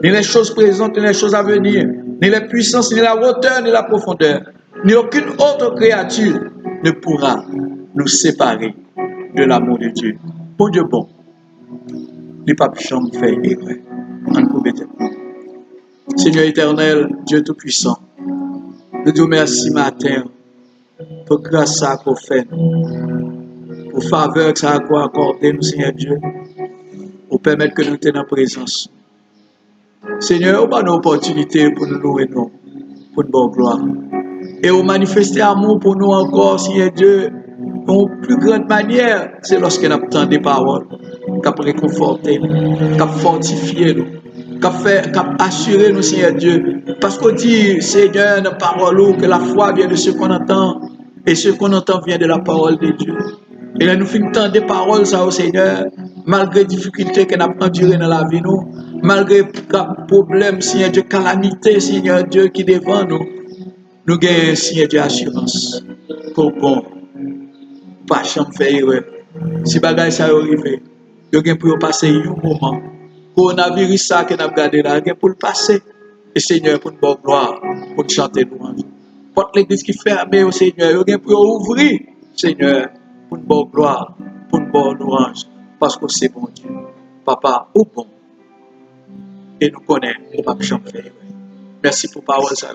ni les choses présentes, ni les choses à venir, ni les puissances, ni la hauteur, ni la profondeur, ni aucune autre créature ne pourra nous séparer de l'amour de Dieu. Bon Dieu bon, les papes jamais fait erreur. En commettant. Seigneur éternel, Dieu Tout-Puissant, nous te remercions matin pour grâce à qu'on fait, pour faveur que ça a accordé nous, Seigneur Dieu, pour permettre que nous tenions en présence. Seigneur, on a une opportunité pour nous louer, nous, pour une bonne gloire. Et on manifester amour pour nous encore, Seigneur Dieu, en plus grande manière, c'est lorsque nous avons des paroles, qui réconforté, qui fortifié nous. Qu'a assuré nous, Seigneur Dieu. Parce qu'on dit, Seigneur, dans la parole, que la foi vient de ce qu'on entend, et ce qu'on entend vient de la parole de Dieu. Et là, nous finissons des paroles, ça, au Seigneur, malgré les difficultés que nous avons endurées dans la vie, nous, malgré les problèmes, Seigneur Dieu, calamité, Seigneur Dieu, qui devant nous, nous gagnons, Seigneur Dieu, assurance. Pour bon, pas jamais faire erreur. Si bagay ça arrive, nous gagnons pour passer un moment. Coronavirus ça que nous avons gardé là, pour le passer. Et Seigneur, pour une bonne gloire, pour chanter louange. Porte l'église qui ferme au Seigneur, nous pour ouvrir, Seigneur, pour une bonne gloire, pour une bonne louange. Parce que c'est bon Dieu. Papa, au bon. Et nous connaissons, nous ne pouvons pas jamais faire. Merci pour parole ça.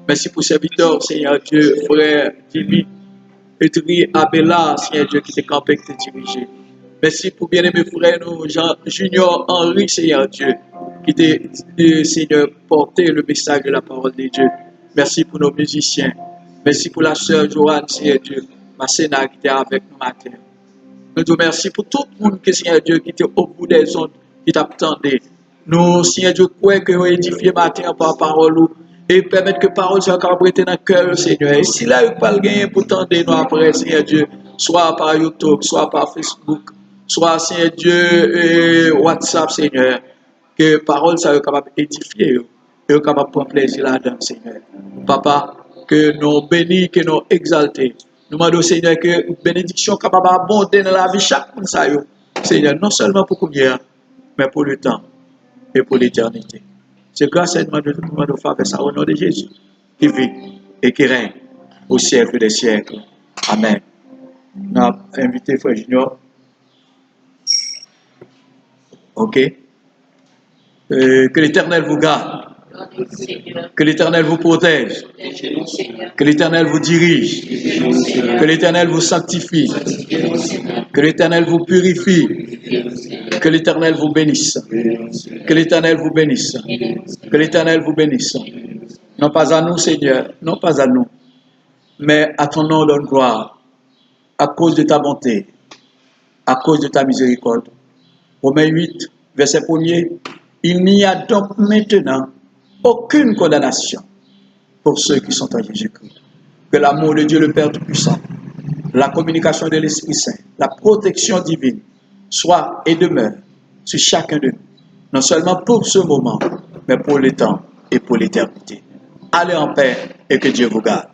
Merci pour serviteur, Seigneur Dieu, frère Jimmy. Etri Abela, Seigneur Dieu, qui t'est campé, qui t'est dirigé. Merci pour bien-aimé frère, nous, Jean Junior Henri, Seigneur Dieu, qui t'est, Seigneur, porté le message de la parole de Dieu. Merci pour nos musiciens. Merci pour la sœur Joanne, Seigneur Dieu, ma Sénat qui était avec nous matin. Nous te remercions pour tout le monde, Seigneur Dieu, qui était au bout des ondes, qui t'attendait. Nous, Seigneur Dieu, croyons que nous édifions matin par parole et permettre que parole soit capable dans le cœur, Seigneur. Et si là, il n'y a pas le gain pour tendre nous après, Seigneur Dieu, soit par YouTube, soit par Facebook, soit, Seigneur Dieu, WhatsApp, Seigneur, que parole soit capable d'édifier et capable de prendre plaisir là-dedans, Seigneur. Papa, que nous bénis, que nous exaltés. Nous demandons, Seigneur, que bénédiction capable d'abonder dans la vie chaque personne, Seigneur, non seulement pour combien, mais pour le temps et pour l'éternité. C'est grâce à nous de faire ça au nom de Jésus, qui vit et qui règne au siècle des siècles. Amen. Nous avons invité Frère Junior. Ok. Que l'Éternel vous garde. Que l'Éternel vous protège. Que l'Éternel vous dirige. Que l'Éternel vous sanctifie. Que l'Éternel vous purifie. Que l'Éternel vous bénisse. Que l'Éternel vous bénisse. Que l'Éternel vous bénisse. Non pas à nous, Seigneur, non pas à nous, mais à ton nom donne gloire, à cause de ta bonté, à cause de ta miséricorde. Romains 8, verset 1er. Il n'y a donc maintenant aucune condamnation pour ceux qui sont en Jésus-Christ. Que l'amour de Dieu le Père Tout-Puissant, la communication de l'Esprit Saint, la protection divine soit et demeure sur chacun de nous, non seulement pour ce moment, mais pour le temps et pour l'éternité. Allez en paix et que Dieu vous garde.